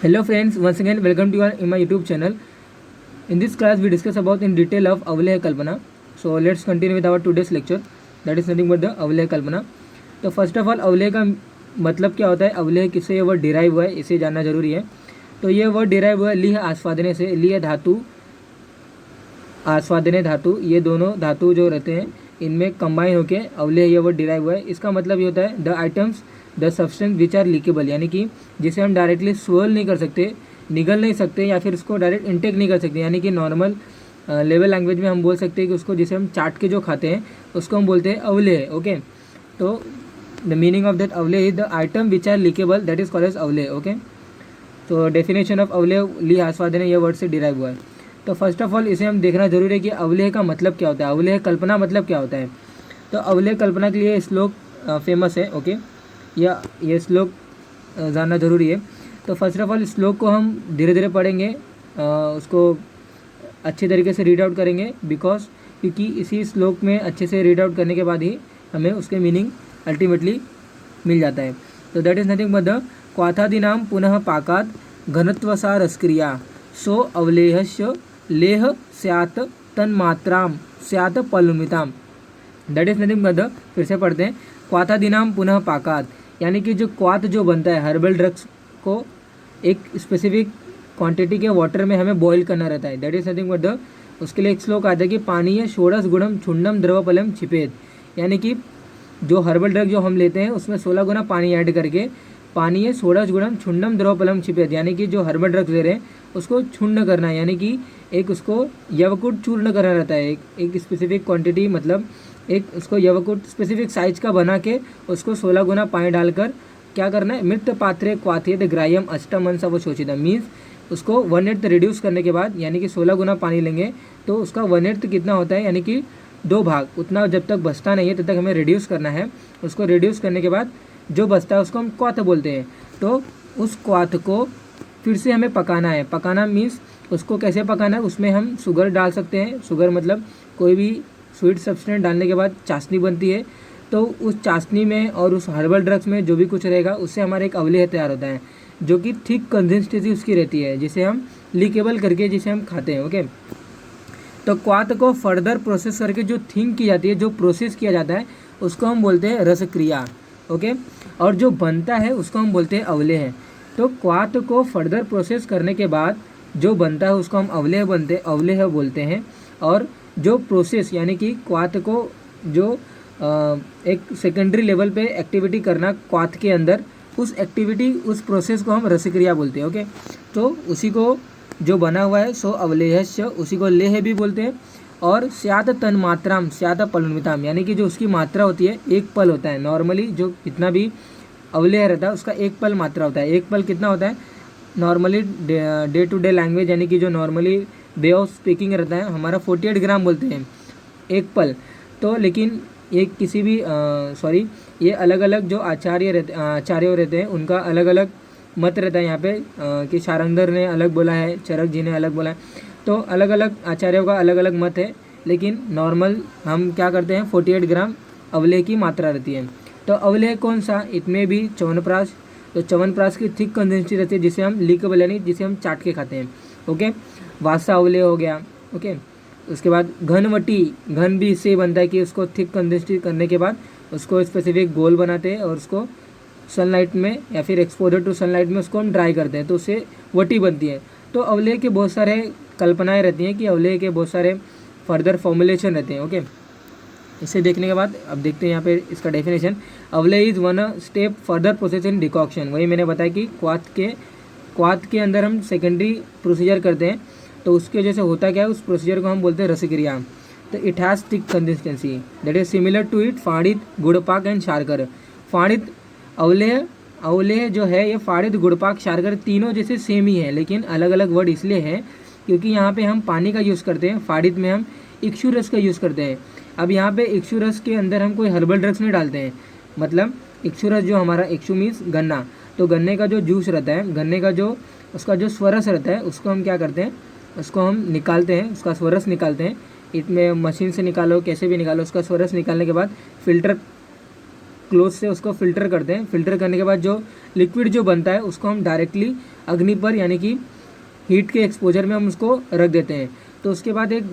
Hello friends, once again welcome to in my YouTube channel. In this class we discuss about in detail of Avaleya Kalpana. So let's continue with our today's lecture. That is nothing but the Avaleya Kalpana. तो first of all अवलेय का मतलब क्या होता है, अवलेय किससे ये word derive हुआ है इसे जानना जरूरी है। तो ये वर्ड डिराइव हुआ है लिह आस्वादने से। लिह धातु, आस्वादने धातु, ये दोनों धातु जो रहते हैं इनमें कंबाइन होके अवलेय ये वर्ड डिराइव हुआ है। इसका मतलब ये होता है the items the substance which are lickable, यानी कि जिसे हम डायरेक्टली स्वेल नहीं कर सकते, निगल नहीं सकते या फिर उसको डायरेक्ट इंटेक नहीं कर सकते, यानी कि नॉर्मल लेवल लैंग्वेज में हम बोल सकते हैं कि उसको जिसे हम चाट के जो खाते हैं उसको हम बोलते हैं अवलेय। ओके, तो द मीनिंग ऑफ दैट अवलेय is the item which are lickable, that is called as अवलेय। ओके, तो डेफिनेशन ऑफ अवलेय लिह आस्वादने ये वर्ड से डिराइव हुआ है। तो फर्स्ट ऑफ ऑल इसे हम देखना जरूरी है कि अवलेय का मतलब क्या होता है, अवलेय कल्पना मतलब क्या होता है। तो अवलेय कल्पना के लिए श्लोक फेमस है। ओके, या ये श्लोक जानना जरूरी है। तो फर्स्ट ऑफ ऑल श्लोक को हम धीरे धीरे पढ़ेंगे, उसको अच्छे तरीके से रीड आउट करेंगे, बिकॉज क्योंकि इसी श्लोक में अच्छे से रीड आउट करने के बाद ही हमें उसके मीनिंग अल्टीमेटली मिल जाता है। तो that is nothing but the क्वाथादीनाम पुनः पाकात घनत्वसारस्क्रिया सो अवलेहस्य लेह स्यात् तन्मात्राम स्यात् पलुमिताम। That is nothing but the, फिर से पढ़ते हैं, क्वाथादीनाम पुनः पाकात, यानी कि जो क्वाथ जो बनता है हर्बल ड्रग्स को एक स्पेसिफिक क्वांटिटी के वाटर में हमें बॉईल करना रहता है। That is nothing but the, उसके लिए एक श्लोक आता है कि पानीय षोडश गुणम छुंडम द्रवपलम छिपेद, यानी कि जो हर्बल ड्रग जो हम लेते हैं उसमें 16 गुना पानी ऐड करके पानीय षोडश गुणम छुंडम द्रवपलम छिपेद, यानी कि जो हर्बल ड्रग्स ले रहे हैं उसको छुंड करना है, यानी कि एक उसको यवकुट चूर्ण करना रहता है, एक स्पेसिफिक क्वांटिटी, मतलब एक उसको यवकुट स्पेसिफिक साइज का बना के उसको 16 गुना पानी डालकर क्या करना है, मृत पात्रे क्वाथेत ग्राह्यम अष्टमंस अवशोषितम, मीन्स उसको 1/8 रिड्यूस करने के बाद, यानी कि 16 गुना पानी लेंगे तो उसका 1/8 कितना होता है, यानी कि 2 भाग, उतना जब तक बचता नहीं है तब तक हमें रिड्यूस करना है। उसको रिड्यूस करने के बाद जो बचता है उसको हम क्वाथ बोलते हैं। तो उस क्वाथ को फिर से हमें पकाना है। पकाना मीन्स उसको कैसे पकाना है, उसमें हम शुगर डाल सकते हैं। शुगर मतलब कोई भी स्वीट सब्सटेंस डालने के बाद चाशनी बनती है, तो उस चाशनी में और उस हर्बल ड्रग्स में जो भी कुछ रहेगा उससे हमारा एक अवलेह तैयार होता है, जो कि थिक कंसिस्टेंसी उसकी रहती है, जिसे हम लीकेबल करके जिसे हम खाते हैं। ओके, तो क्वाथ को फर्दर प्रोसेस करके जो थिंक की जाती है, जो प्रोसेस किया जाता है उसको हम बोलते हैं रस क्रिया। ओके, और जो बनता है उसको हम बोलते हैं अवलेह। तो क्वाथ को फर्दर प्रोसेस करने के बाद जो बनता है उसको हम अवलेह बोलते हैं। और जो प्रोसेस, यानी कि क्वाथ को जो एक सेकेंडरी लेवल पे एक्टिविटी करना क्वाथ के अंदर, उस एक्टिविटी उस प्रोसेस को हम रसक्रिया बोलते हैं। ओके, तो उसी को जो बना हुआ है सो अवलेहस्य, उसी को लेह भी बोलते हैं। और स्यात तन्मात्राम स्यात पलुमिताम, यानी कि जो उसकी मात्रा होती है, एक पल होता है नॉर्मली, जो कितना भी अवलेह रहता है उसका एक पल मात्रा होता है। एक पल कितना होता है normally day to day language, यानी कि जो नॉर्मली वे ऑफ स्पीकिंग रहता है हमारा 48 ग्राम बोलते हैं एक पल। तो लेकिन ये किसी भी ये अलग अलग जो आचार्य रहते हैं उनका अलग अलग मत रहता है यहाँ पे, कि शारंगधर ने अलग बोला है, चरक जी ने अलग बोला है, तो अलग अलग आचार्यों का अलग अलग मत है। लेकिन नॉर्मल हम क्या करते हैं, 48 ग्राम अवलेह की मात्रा रहती है। तो अवलेह कौन सा, इसमें भी च्यवनप्राश, तो च्यवनप्राश की थिक कंसिस्टेंसी रहती है जिसे हम लीकेबल, यानी जिसे हम चाट के खाते हैं। ओके, वासा अवलेह हो गया। ओके, उसके बाद घनवटी, घन भी इससे ही बनता है कि उसको थिक कंसिस्टेंसी करने के बाद उसको स्पेसिफिक गोल बनाते हैं और उसको सनलाइट में या फिर एक्सपोजर टू सनलाइट में उसको हम ड्राई करते हैं, तो उससे वटी बनती है। तो अवलेह के बहुत सारे कल्पनाएं रहती हैं कि अवलेह के बहुत सारे फर्दर फॉर्मुलेशन रहते हैं। ओके, इसे देखने के बाद अब देखते हैं यहाँ पे इसका डेफिनेशन। अवलेह is one step further process in decoction, वही मैंने बताया कि क्वाथ के अंदर हम सेकेंडरी प्रोसीजर करते हैं, तो उसके वजह से होता क्या है, उस प्रोसीजर को हम बोलते हैं रसक्रिया। तो it has thick consistency that is similar to it फाड़ित, गुड़पाक एंड शारकर। फाड़ित अवलेह जो है ये फाड़ित, गुड़पाक, शारकर तीनों जैसे सेम ही है, लेकिन अलग अलग वर्ड इसलिए है क्योंकि यहाँ पे हम पानी का यूज़ करते हैं, फाड़ित में हम इक्षु रस का यूज़ करते हैं। अब यहाँ पे इक्षु रस के अंदर हम कोई हर्बल ड्रग्स नहीं डालते हैं, मतलब इक्षु रस जो हमारा, इक्षु मीन्स गन्ना, तो गन्ने का जो जूस रहता है, गन्ने का जो उसका जो स्वरस रहता है उसको हम क्या करते हैं, उसको हम निकालते हैं, उसका स्वरस निकालते हैं। इसमें मशीन से निकालो, कैसे भी निकालो, उसका स्वरस निकालने के बाद फिल्टर क्लोथ से उसको फ़िल्टर करते हैं। फ़िल्टर करने के बाद जो लिक्विड जो बनता है उसको हम डायरेक्टली अग्नि पर यानी कि हीट के एक्सपोजर में हम उसको रख देते हैं। तो उसके बाद एक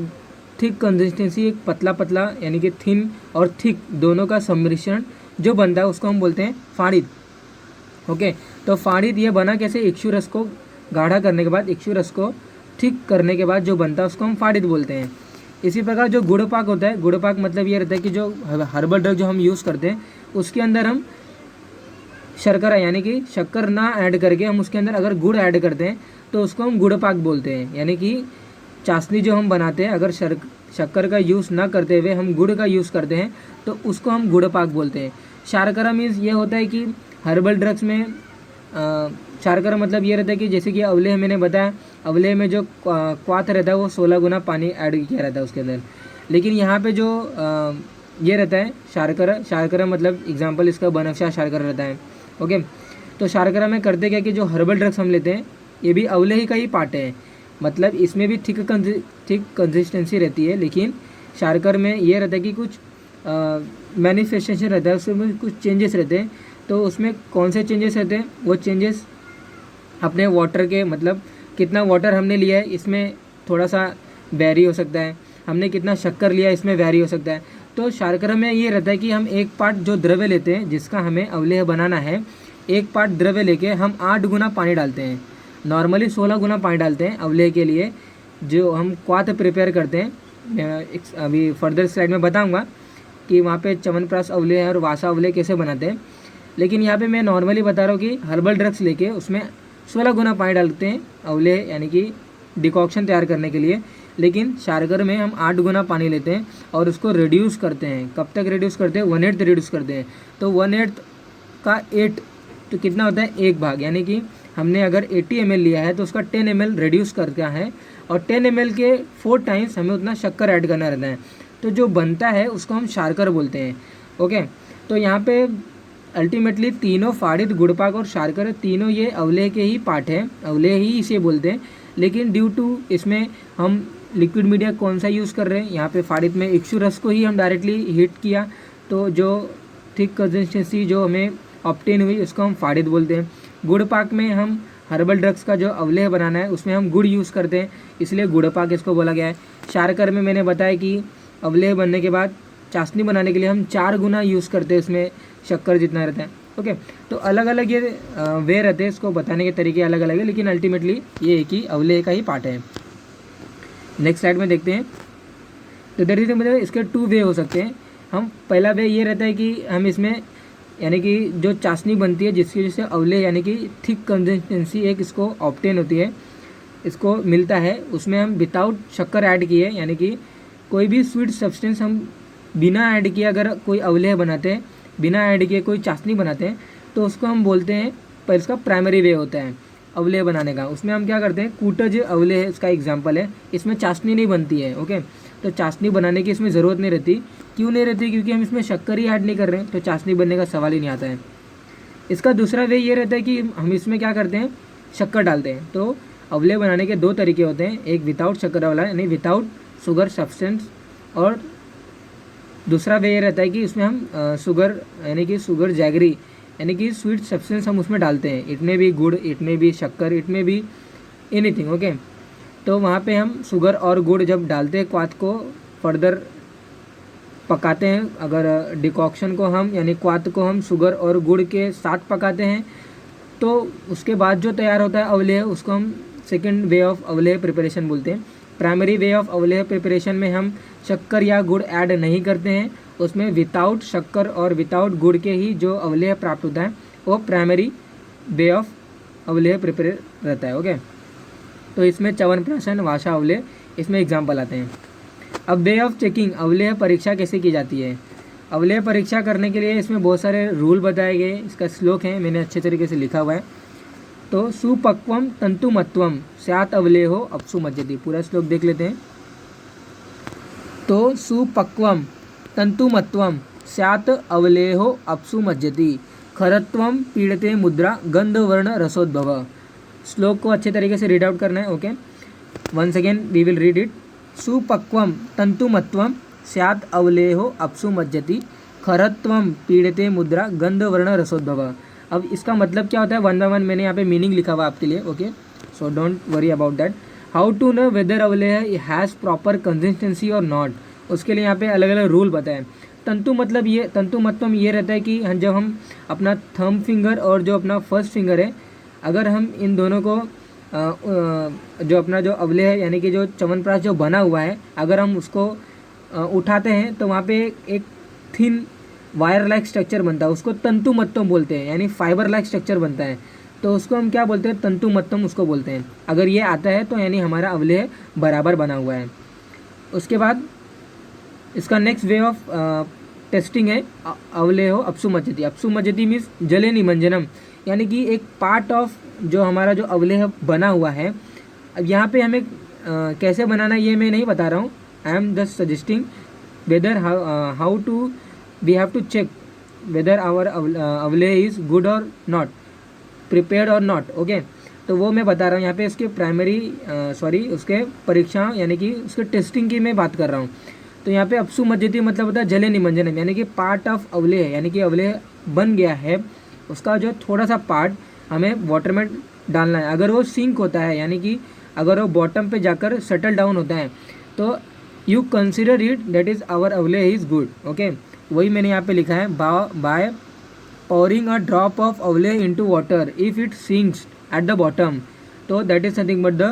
थिक कंसिस्टेंसी, एक पतला पतला यानी कि थिन और थिक दोनों का सम्मिश्रण जो बनता है उसको हम बोलते हैं फाड़ित। ओके, तो फाड़ित ये बना कैसे, इक्षु रस को गाढ़ा करने के बाद, इक्षु रस को थिक करने के बाद जो बनता है उसको हम फाड़ित बोलते हैं। इसी प्रकार जो गुड़ पाक होता है, गुड़ पाक मतलब ये रहता है कि जो हर्बल ड्रग जो हम यूज़ करते हैं उसके अंदर हम शर्करा यानी कि शक्कर ना ऐड करके हम उसके अंदर अगर गुड़ ऐड करते हैं तो उसको हम गुड़ पाक बोलते हैं। यानी कि चाशनी जो हम बनाते हैं अगर शक्कर का यूज़ ना करते हुए हम गुड़ का यूज़ करते हैं तो उसको हम गुड़ पाक बोलते हैं। शार्करा मीन्स ये होता है कि हर्बल ड्रग्स में शार्करा मतलब ये रहता है कि जैसे कि अवलेह मैंने बताया, अवलेह में जो क्वाथ रहता है वो 16 गुना पानी ऐड किया रहता है उसके अंदर। लेकिन यहाँ पे जो ये रहता है शार्करा मतलब एग्जांपल इसका बनफशा शार्करा रहता है। ओके, तो शार्करा में करते क्या कि जो हर्बल ड्रग्स हम लेते हैं ये भी अवलेह का ही पार्ट है, मतलब इसमें भी थिक कंसिस्टेंसी रहती है। लेकिन शार्कर में ये रहता है कि कुछ मैनिफेस्टेशन रहता है, उसमें कुछ चेंजेस रहते हैं। तो उसमें कौन से चेंजेस रहते हैं, वो चेंजेस अपने वाटर के मतलब कितना वाटर हमने लिया है इसमें थोड़ा सा वैरी हो सकता है, हमने कितना शक्कर लिया इसमें वैरी हो सकता है। तो शार्करा में ये रहता है कि हम एक पार्ट जो द्रव्य लेते हैं जिसका हमें अवलेह बनाना है, एक पार्ट द्रव्य लेके हम 8 गुना पानी डालते हैं। नॉर्मली 16 गुना पानी डालते हैं अवलेह के लिए जो हम क्वाथ प्रिपेयर करते हैं। मैं अभी फर्दर स्लाइड में बताऊंगा कि वहाँ पे च्यवनप्राश अवलेह और वासा अवलेह कैसे बनाते हैं। लेकिन यहाँ पे मैं नॉर्मली बता रहा हूँ कि हर्बल ड्रग्स लेके उसमें 16 गुना पानी डालते हैं अवलेह यानी कि डिकॉक्शन तैयार करने के लिए। लेकिन शार्कर में हम 8 गुना पानी लेते हैं और उसको रिड्यूस करते हैं। कब तक रिड्यूस करते हैं, 1/8 रिड्यूस करते हैं। तो 1/8 का 8 तो कितना होता है, 1 भाग। यानी कि हमने अगर 80 ml लिया है तो उसका 10 ml रिड्यूस करना है और 10 ml के 4 टाइम्स हमें उतना शक्कर ऐड करना रहता है। तो जो बनता है उसको हम शार्कर बोलते हैं। ओके, तो यहाँ पे अल्टीमेटली तीनों फाड़ित, गुड़पाक और शार्कर तीनों ये अवलेह के ही पार्ट है, अवलेह ही इसे बोलते हैं। लेकिन ड्यू टू इसमें हम लिक्विड मीडिया कौन सा यूज़ कर रहे हैं, यहाँ पे फाड़ित में इक्षु रस को ही हम डायरेक्टली हीट किया तो जो थिक कंसिस्टेंसी जो हमें ऑब्टेन हुई उसको हम फाड़ित बोलते हैं। गुड़ पाक में हम हर्बल ड्रग्स का जो अवलेह बनाना है उसमें हम गुड़ यूज़ करते हैं, इसलिए गुड़ पाक इसको बोला गया है। शार्कर में मैंने बताया कि अवलेह बनने के बाद चाशनी बनाने के लिए हम 4 गुना यूज़ करते हैं, उसमें शक्कर जितना रहता है। ओके, तो अलग अलग ये वे रहते हैं, इसको बताने के तरीके अलग अलग है, लेकिन अल्टीमेटली ये एक ही अवलेह का ही पार्ट है। नेक्स्ट स्लाइड में देखते हैं। तो दर इज मतलब इसके 2 वे हो सकते हैं। हम पहला वे ये रहता है कि हम इसमें यानी कि जो चाशनी बनती है जिसकी वजह से अवलेह यानी कि थिक कंसिस्टेंसी एक इसको ऑब्टेन होती है, इसको मिलता है, उसमें हम विदाउट शक्कर ऐड किए यानी कि कोई भी स्वीट सब्सटेंस हम बिना ऐड किए अगर कोई अवलेह बनाते हैं, बिना ऐड किए कोई चाशनी बनाते हैं तो उसको हम बोलते हैं, पर इसका प्राइमरी वे होता है अवलेह बनाने का। उसमें हम क्या करते हैं, कूटज अवलेह इसका एग्जाम्पल है, इसमें चाशनी नहीं बनती है। ओके, तो चाशनी बनाने की इसमें ज़रूरत नहीं रहती। क्यों नहीं रहती, क्योंकि हम इसमें शक्कर ही ऐड नहीं कर रहे हैं, तो चाशनी बनने का सवाल ही नहीं आता है। इसका दूसरा वे ये रहता है कि हम इसमें क्या करते हैं, शक्कर डालते हैं। तो अवलेह बनाने के 2 तरीके होते हैं, एक विदाउट शक्कर वाला यानी विदाउट शुगर सब्सटेंस, और दूसरा वे ये रहता है कि इसमें हम शुगर यानी कि शुगर जैगरी यानी कि स्वीट सब्सटेंस हम उसमें डालते हैं। इट में भी गुड़, इट में भी शक्कर, इट में भी एनीथिंग। ओके, तो वहाँ पे हम शुगर और गुड़ जब डालते हैं, क्वाथ को फर्दर पकाते हैं। अगर डिकॉक्शन को हम यानी क्वाथ को हम शुगर और गुड़ के साथ पकाते हैं तो उसके बाद जो तैयार होता है अवलेह उसको हम सेकेंड वे ऑफ अवलेह प्रिपरेशन बोलते हैं। प्राइमरी वे ऑफ अवलेह प्रिपरेशन में हम शक्कर या गुड़ ऐड नहीं करते हैं, उसमें विदाउट शक्कर और विदाउट गुड़ के ही जो अवलेह प्राप्त होता है वो प्राइमरी वे ऑफ अवलेह प्रिपेयर रहता है। ओके, तो इसमें च्यवनप्राशन, वासा अवलेह इसमें एग्जाम्पल आते हैं। अब वे ऑफ चेकिंग, अवलेह परीक्षा कैसे की जाती है। अवलेह परीक्षा करने के लिए इसमें बहुत सारे रूल बताए गए, इसका श्लोक है, मैंने अच्छे तरीके से लिखा हुआ है। तो सुपक्वम तंतुमत्वम स्यात् अवलेहो अपसु मज्जति, पूरा श्लोक देख लेते हैं। तो सुपक्वम तंतुमत्वम स्यात् अवलेहो अपसु मज्जति खरत्वम पीड़ते मुद्रा गंधवर्ण रसोद्भव। श्लोक को अच्छे तरीके से रीड आउट करना है। Okay, once again we will read it. सुपक्वम तंतुमत्वम स्यात् अवलेहो अपसु मज्जति खरत्वम पीड़िते मुद्रा गंधवर्ण रसोद्भव। अब इसका मतलब क्या होता है, वन बाय वन मैंने यहाँ पे मीनिंग लिखा हुआ आपके लिए, okay, so don't worry about that. How to know whether अवलेह हैज़ प्रॉपर कंसिस्टेंसी और नॉट, उसके लिए यहाँ पे अलग अलग रूल बताएं। तंतु मतलब ये, तंतु मतलब ये रहता है कि जब हम अपना थंब फिंगर और जो अपना फर्स्ट फिंगर है, अगर हम इन दोनों को जो अपना जो अवलेह है यानी कि जो च्यवनप्राश जो बना हुआ है, अगर हम उसको उठाते हैं तो वहाँ पे एक थिन वायर लाइक स्ट्रक्चर बनता है, उसको तंतुमत्तम बोलते हैं, यानी फाइबर लाइक स्ट्रक्चर बनता है, तो उसको हम क्या बोलते हैं, तंतुमत्तम उसको बोलते हैं। अगर ये आता है तो यानी हमारा अवलेह बराबर बना हुआ है। उसके बाद इसका नेक्स्ट वे ऑफ टेस्टिंग है अवलेहो अपसुमज्जति। अपसुमज्जति मीन्स जले निमंजनम, यानी कि एक पार्ट ऑफ जो हमारा जो अवलेह बना हुआ है, अब यहाँ पे हमें कैसे बनाना ये मैं नहीं बता रहा हूँ, I am just suggesting whether how to we have to check whether our अवलेह इज़ गुड और नॉट, प्रिपेयर्ड और नॉट, ओके। तो वो मैं बता रहा हूँ यहाँ पे उसके प्राइमरी उसके परीक्षा यानी कि उसके टेस्टिंग की मैं बात कर रहा हूँ। तो यहाँ पे अपसुमज्जति मतलब होता है जले निमंजनम, यानी कि पार्ट ऑफ अवलेह, यानी कि अवलेह बन गया है उसका जो थोड़ा सा पार्ट हमें वाटर में डालना है। अगर वो सिंक होता है यानी कि अगर वो बॉटम पे जाकर सेटल डाउन होता है तो you consider it that is our अवलेह इज़ गुड, ओके। वही मैंने यहाँ पे लिखा है, by pouring a drop of avle into water if it sinks at the bottom, so that is nothing but the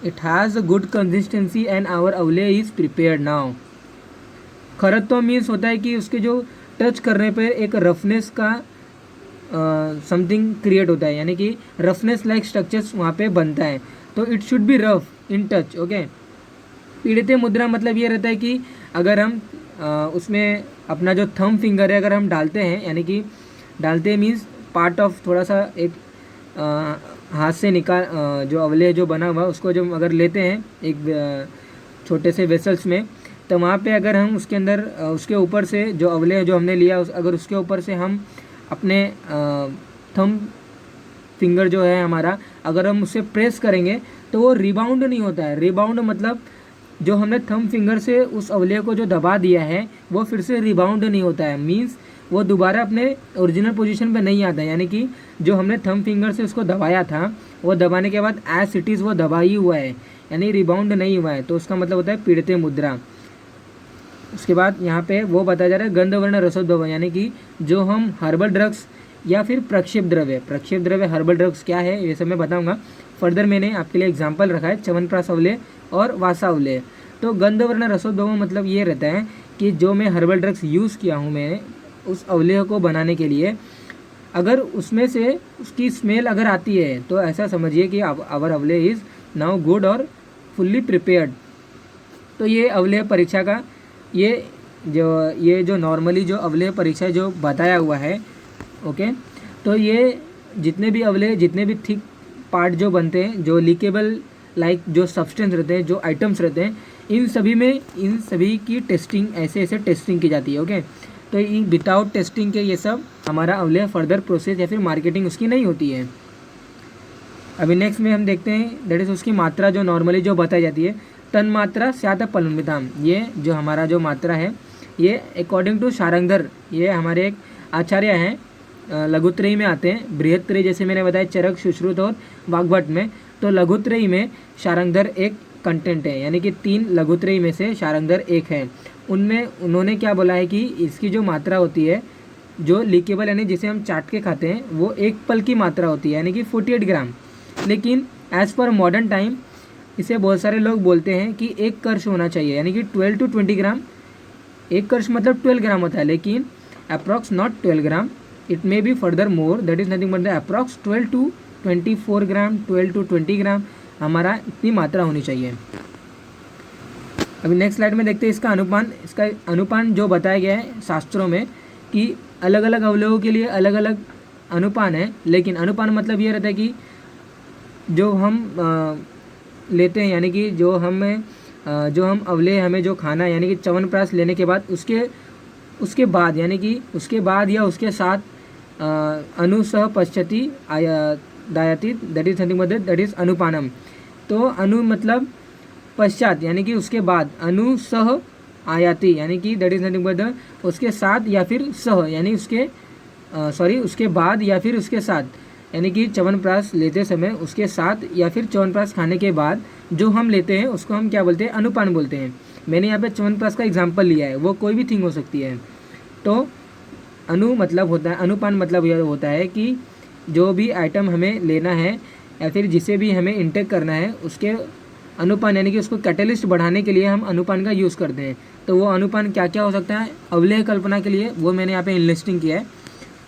it has a good consistency and our avle is prepared now। खरत्व means होता है कि उसके जो touch करने पर एक roughness का समथिंग क्रिएट होता है, यानी कि रफनेस लाइक स्ट्रक्चर्स वहाँ पे बनता है, तो it should be rough in touch, okay. पीड़िते मुद्रा मतलब ये रहता है कि अगर हम उसमें अपना जो थंब फिंगर है अगर हम डालते हैं, यानी कि डालते मीन्स पार्ट ऑफ थोड़ा सा एक हाथ से निकाल जो अवलेह जो बना हुआ उसको जब अगर लेते हैं एक छोटे से वेसल्स में, तो वहाँ पे अगर हम उसके अंदर उसके ऊपर से जो अवलेह जो हमने लिया अगर उसके ऊपर से हम अपने थंब फिंगर जो है हमारा अगर हम उससे प्रेस करेंगे तो वो रिबाउंड नहीं होता है। रिबाउंड मतलब जो हमने थंब फिंगर से उस अवलेह को जो दबा दिया है वो फिर से रिबाउंड नहीं होता है, मीन्स वो दोबारा अपने ओरिजिनल पोजीशन पे नहीं आता है, यानी कि जो हमने थंब फिंगर से उसको दबाया था वो दबाने के बाद एज इट इज़ वो दबा ही हुआ है, यानी रिबाउंड नहीं हुआ है, तो उसका मतलब होता है पीड़िते मुद्रा। उसके बाद यहाँ पे वो बताया जा रहा है गंधवर्ण रसोद्भव, यानी कि जो हम हर्बल ड्रग्स या फिर प्रक्षेप द्रव्य हर्बल ड्रग्स क्या है ये सब मैं बताऊँगा। फर्दर मैंने आपके लिए एग्जाम्पल रखा है च्यवनप्राश अवलेह और वासा अवलेह। तो गंधवर्ण रसोद्भव मतलब ये रहता है कि जो मैं हर्बल ड्रग्स यूज़ किया हूँ मैं उस अवलेह को बनाने के लिए, अगर उसमें से उसकी स्मेल अगर आती है तो ऐसा समझिए कि आवर अवलेह इज़ नाउ गुड और फुल्ली प्रिपेयर्ड। तो ये अवलेह परीक्षा का ये जो नॉर्मली जो अवलेह परीक्षा जो बताया हुआ है, ओके। तो ये जितने भी अवलेह जितने भी थिक पार्ट जो बनते हैं जो लीकेबल लाइक जो सब्सटेंस रहते हैं जो आइटम्स रहते हैं इन सभी की टेस्टिंग ऐसे टेस्टिंग की जाती है, ओके। तो विदाउट टेस्टिंग के ये सब हमारा अवलेह फर्दर प्रोसेस या फिर मार्केटिंग उसकी नहीं होती है। अभी नेक्स्ट में हम देखते हैं दैट इज़ उसकी मात्रा जो नॉर्मली जो बताई जाती है तन मात्रा स्यात पलमिताम। ये जो हमारा जो मात्रा है ये अकॉर्डिंग टू शारंगधर, ये हमारे एक आचार्य हैं लघुत्रयी में आते हैं, बृहत्त्रयी जैसे मैंने बताया चरक सुश्रुत और वाग्भट में, तो लघुत्रयी में शारंगधर एक कंटेंट है, यानी कि 3 लघुत्रयी में से शारंगधर एक है। उनमें उन्होंने क्या बोला है कि इसकी जो मात्रा होती है जो लीकेबल यानी जिसे हम चाट के खाते हैं वो 1 पल की मात्रा होती है, यानी कि 48 ग्राम। लेकिन एज़ पर मॉडर्न टाइम इसे बहुत सारे लोग बोलते हैं कि 1 कर्श होना चाहिए, यानी कि 12 to 20 ग्राम। 1 कर्श मतलब 12 ग्राम होता है, लेकिन approx not 12 gram, it may be further more, that is nothing but the approx 12 to 24 gram, 12 to 20 ग्राम हमारा इतनी मात्रा होनी चाहिए। अभी नेक्स्ट स्लाइड में देखते हैं इसका अनुपान जो बताया गया है शास्त्रों में कि अलग अलग अवलेहों के लिए अलग अलग अनुपान है, लेकिन अनुपान मतलब ये रहता है कि जो हम लेते हैं यानी कि जो हम अवलेह हमें जो खाना है यानी कि च्यवनप्राश लेने के बाद उसके बाद यानी कि उसके बाद या उसके साथ अनुसह पश्चति दायाति that is something that is अनुपानम। तो अनु मतलब पश्चात यानी कि उसके बाद, अनुसह आयाति यानी कि that is nothing but the उसके साथ या फिर सह यानी उसके बाद या फिर उसके साथ, यानी कि च्यवनप्राश लेते समय उसके साथ या फिर च्यवनप्राश खाने के बाद जो हम लेते हैं उसको हम क्या बोलते हैं, अनुपान बोलते हैं। मैंने यहाँ पे च्यवनप्राश का एग्जाम्पल लिया है, वो कोई भी थिंग हो सकती है। तो अनु मतलब होता है, अनुपान मतलब यह होता है कि जो भी आइटम हमें लेना है या फिर जिसे भी हमें इंटेक करना है उसके अनुपान यानी कि उसको कैटलिस्ट बढ़ाने के लिए हम अनुपान का यूज़ करते हैं। तो वो अनुपान क्या क्या हो सकता है, अवलेह कल्पना के लिए वो मैंने यहाँ पे इनलिस्टिंग किया है।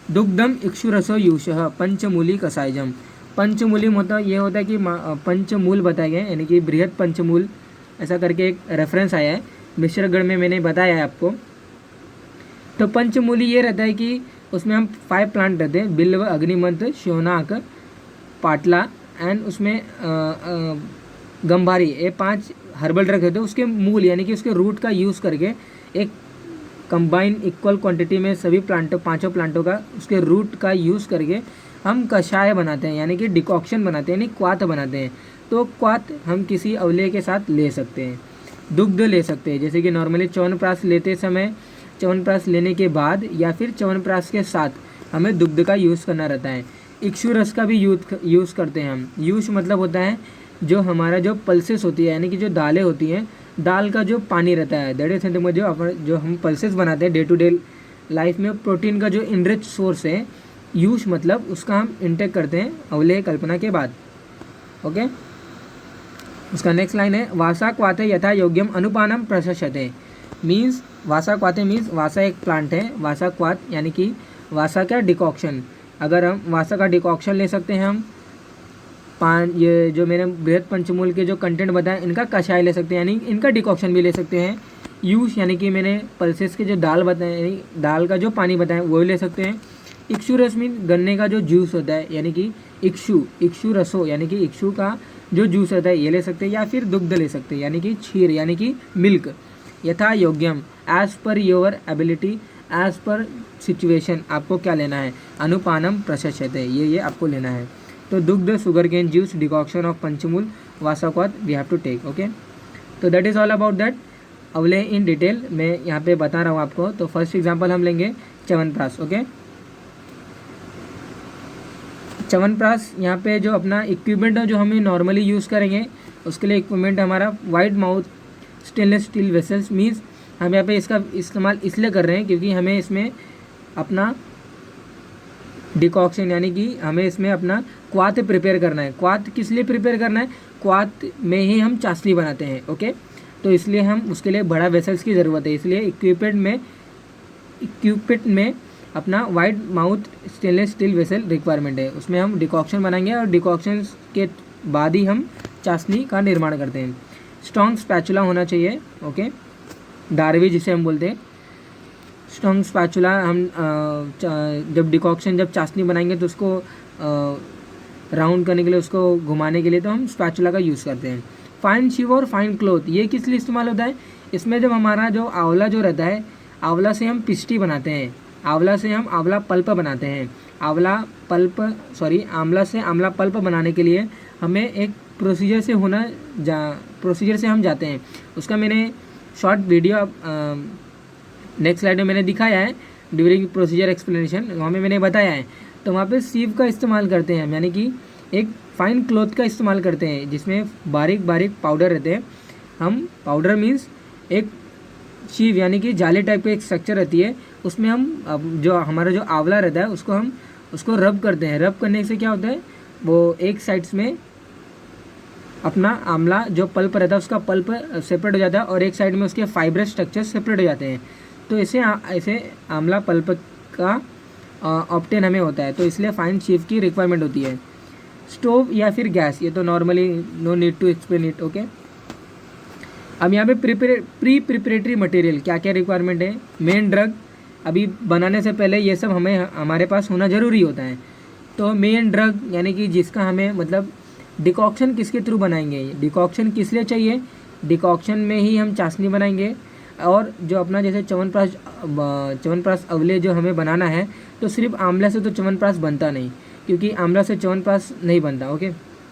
दुग्धम इक्षुरसो यूषः पंचमूली कसायजम। पंचमूली मतलब ये होता है कि पंचमूल बताए गए यानी कि बृहद पंचमूल ऐसा करके एक रेफरेंस आया है मिश्रगढ़ में, मैंने बताया है आपको। तो पंचमूली ये रहता है कि उसमें हम 5 प्लांट रहते हैं, बिल्व, अग्निमंत्र, शोनाक, पाटला एंड उसमें गंभारी, ये 5 हर्बल ड्रग रहते हैं। उसके मूल यानी कि उसके रूट का यूज़ करके एक कंबाइन इक्वल क्वांटिटी में सभी प्लांटों 5 प्लांटों का उसके रूट का यूज़ करके हम कषाय बनाते हैं यानी कि डिकॉक्शन बनाते हैं यानी क्वाथ बनाते हैं। तो क्वाथ हम किसी अवलेह के साथ ले सकते हैं। दुग्ध ले सकते हैं, जैसे कि नॉर्मली च्यवनप्राश लेते समय, च्यवनप्राश लेने के बाद या फिर च्यवनप्राश के साथ हमें दुग्ध का यूज़ करना रहता है। इक्षु रस का भी यूज़ करते हैं हम। यूज़ मतलब होता है जो हमारा जो पल्सेस होती है यानी कि जो दालें होती हैं, दाल का जो पानी रहता है, दैट इज समथिंग जो हम पल्सेस बनाते हैं डे टू डे लाइफ में, प्रोटीन का जो इनरिच सोर्स है, यूज मतलब उसका हम इंटेक करते हैं अवलेह कल्पना के बाद। ओके, उसका नेक्स्ट लाइन है वासा क्वाते यथा योग्यम अनुपानम प्रशस्यते। मीन्स वासा क्वाते मीन्स वासा एक प्लांट है, वासा क्वात यानी कि वासा का डिकॉक्शन। अगर हम वासा का डिकॉक्शन ले सकते हैं, हम ये जो मैंने बृहद पंचमूल के जो कंटेंट बताए इनका कषाय ले सकते हैं यानी इनका डिकॉक्शन भी ले सकते हैं। यूज यानी कि मैंने पल्सेस के जो दाल बताए यानी दाल का जो पानी बताया वो भी ले सकते हैं। इक्षु रस मीन गन्ने का जो जूस होता है यानी कि इक्षु रसो यानी कि इक्षु का जो जूस रहता है ये ले सकते हैं, या फिर दुग्ध ले सकते हैं यानी कि क्षीर यानी कि मिल्क। यथा योग्यम as per your ability, as per situation आपको क्या लेना है, अनुपानम प्रशस्यते, ये आपको लेना है। तो दुग्ध, sugar cane juice, decoction of पंचमूल, वासाक्वाथ we have to take. Okay, तो that is all about that अवलेह इन डिटेल मैं यहाँ पे बता रहा हूँ आपको। तो फर्स्ट एग्जांपल हम लेंगे च्यवनप्राश। ओके, च्यवनप्राश यहाँ पे जो अपना इक्विपमेंट है जो हमें नॉर्मली यूज़ करेंगे उसके लिए इक्विपमेंट हमारा wide mouth stainless steel vessels. Means हम यहाँ पे इसका इस्तेमाल इसलिए कर रहे हैं क्योंकि हमें इसमें अपना डिकॉक्शन यानी कि हमें इसमें अपना क्वाथ प्रिपेयर करना है। क्वाथ किस लिए प्रिपेयर करना है, क्वाथ में ही हम चाशनी बनाते हैं। ओके, तो इसलिए हम उसके लिए बड़ा वेसल्स की ज़रूरत है, इसलिए इक्विपमेंट में अपना wide mouth stainless steel vessel requirement है। उसमें हम डिकॉक्शन बनाएंगे और डिकॉक्शन के बाद ही हम चाशनी का निर्माण करते हैं। स्ट्रॉन्ग स्पैचुला होना चाहिए। ओके, डारवी जिसे हम बोलते हैं, स्ट्रॉन्ग स्पैचुला। हम जब डिकॉक्शन जब चाशनी बनाएंगे तो उसको राउंड करने के लिए, उसको घुमाने के लिए तो हम स्पैचुला का यूज़ करते हैं। फाइन शिव और फाइन क्लोथ, ये किस लिए इस्तेमाल होता है, इसमें जब हमारा जो आंवला जो रहता है, आंवला से हम पिस्टी बनाते हैं, आंवला से हम आंवला पल्प बनाते हैं। आंवला से आंवला पल्प बनाने के लिए हमें एक प्रोसीजर से हम जाते हैं। उसका मैंने शॉर्ट वीडियो नेक्स्ट स्लाइड में मैंने दिखाया है ड्यूरिंग प्रोसीजर एक्सप्लेनेशन, वहाँ में मैंने बताया है। तो वहाँ पे सीव का इस्तेमाल करते हैं हम, यानी कि एक फाइन क्लॉथ का इस्तेमाल करते हैं जिसमें बारीक बारीक पाउडर रहते हैं। हम पाउडर मीन्स एक शीव यानी कि जाले टाइप का एक स्ट्रक्चर रहती है, उसमें हम जो हमारा जो आंवला रहता है उसको रब करते हैं। रब करने से क्या होता है, वो एक साइड्स में अपना आंवला जो पल्प रहता है उसका पल्प सेपरेट हो जाता है और एक साइड में उसके फाइब्रस स्ट्रक्चर सेपरेट हो जाते हैं। तो ऐसे आंवला पल्प का ऑब्टेन हमें होता है, तो इसलिए फाइन शीव की रिक्वायरमेंट होती है। स्टोव या फिर गैस, ये तो normally no need to explain it. Okay, अब यहाँ पे प्री प्रिपरेटरी मटेरियल क्या क्या रिक्वायरमेंट है। मेन ड्रग, अभी बनाने से पहले ये सब हमारे पास होना ज़रूरी होता है। तो मेन ड्रग यानी कि जिसका हमें मतलब डिकॉक्शन किसके थ्रू बनाएंगे, डिकॉक्शन किस लिए चाहिए, डिकॉक्शन में ही हम चाशनी बनाएंगे। और जो अपना जैसे च्यवनप्राश अवलेह जो हमें बनाना है, तो सिर्फ आंवला से तो च्यवनप्राश बनता नहीं, क्योंकि आंवला से च्यवनप्राश नहीं बनता। ओके,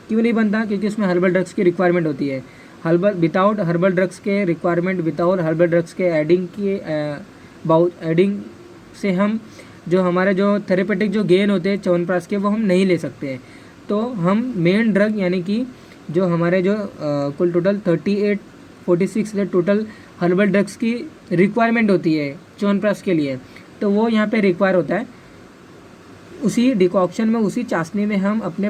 क्यों नहीं बनता, क्योंकि उसमें हर्बल ड्रग्स की रिक्वायरमेंट होती है। विदाउट हर्बल ड्रग्स के रिक्वायरमेंट, विदाउट हर्बल ड्रग्स के एडिंग से हम जो हमारे जो थेरेपेटिक जो गेन होते हैं च्यवनप्राश के वो हम नहीं ले सकते हैं। तो हम मेन ड्रग यानी कि जो हमारे जो कुल टोटल 46 टोटल हर्बल ड्रग्स की रिक्वायरमेंट होती है च्यवनप्राश के लिए, तो वो यहाँ पे रिक्वायर होता है। उसी डिकॉक्शन में, उसी चाशनी में हम अपने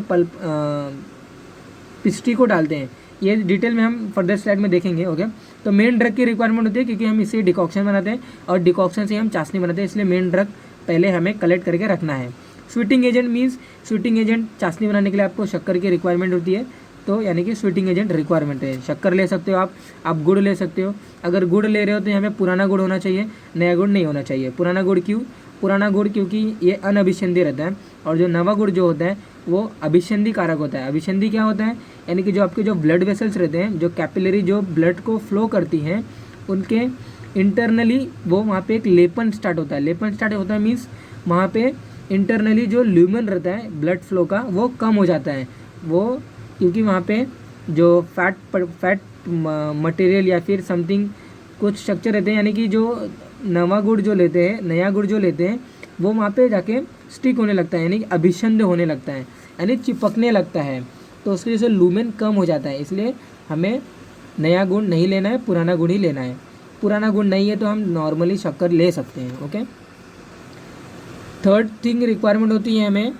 पिस्टी को डालते हैं। ये डिटेल में हम फर्दर स्लाइड में देखेंगे। ओके, तो मेन ड्रग की रिक्वायरमेंट होती है क्योंकि हम इसे डिकॉक्शन बनाते हैं और डिकॉक्शन से हम चाशनी बनाते हैं, इसलिए मेन ड्रग पहले हमें कलेक्ट करके रखना है। Sweating agent means sweating agent चाशनी बनाने के लिए आपको शक्कर की रिक्वायरमेंट होती है, तो यानी कि स्वीटिंग एजेंट रिक्वायरमेंट है। शक्कर ले सकते हो आप गुड़ ले सकते हो। अगर गुड़ ले रहे हो तो यहाँ पे पुराना गुड़ होना चाहिए, नया गुड़ नहीं होना चाहिए। पुराना गुड़ क्यों? पुराना गुड़ क्योंकि ये अनअभिसंधी रहता है और जो नवा गुड़ जो होता है वो अभिसंधी कारक होता है। अभिसंधी क्या होता है? यानी कि जो आपके जो ब्लड वेसल्स रहते हैं, जो कैपिलरी जो ब्लड को फ्लो करती हैं, उनके इंटरनली वो वहाँ पे एक लेपन स्टार्ट होता है। लेपन स्टार्ट होता है मीन्स वहाँ पे इंटरनली जो ल्यूमेन रहता है ब्लड फ्लो का वो कम हो जाता है। वो क्योंकि वहाँ पे जो फैट मटेरियल या फिर समथिंग कुछ स्ट्रक्चर रहते हैं, यानी कि जो नवा गुड़ जो लेते हैं, नया गुड़ जो लेते हैं, वो वहाँ पे जाके स्टिक होने लगता है, यानी कि अभिसंध होने लगता है, यानी चिपकने लगता है। तो उसकी वजह से लूमेन कम हो जाता है। इसलिए हमें नया गुड़ नहीं लेना है, पुराना गुड़ ही लेना है। पुराना गुड़ नहीं है तो हम नॉर्मली शक्कर ले सकते हैं। ओके, थर्ड थिंग रिक्वायरमेंट होती है हमें,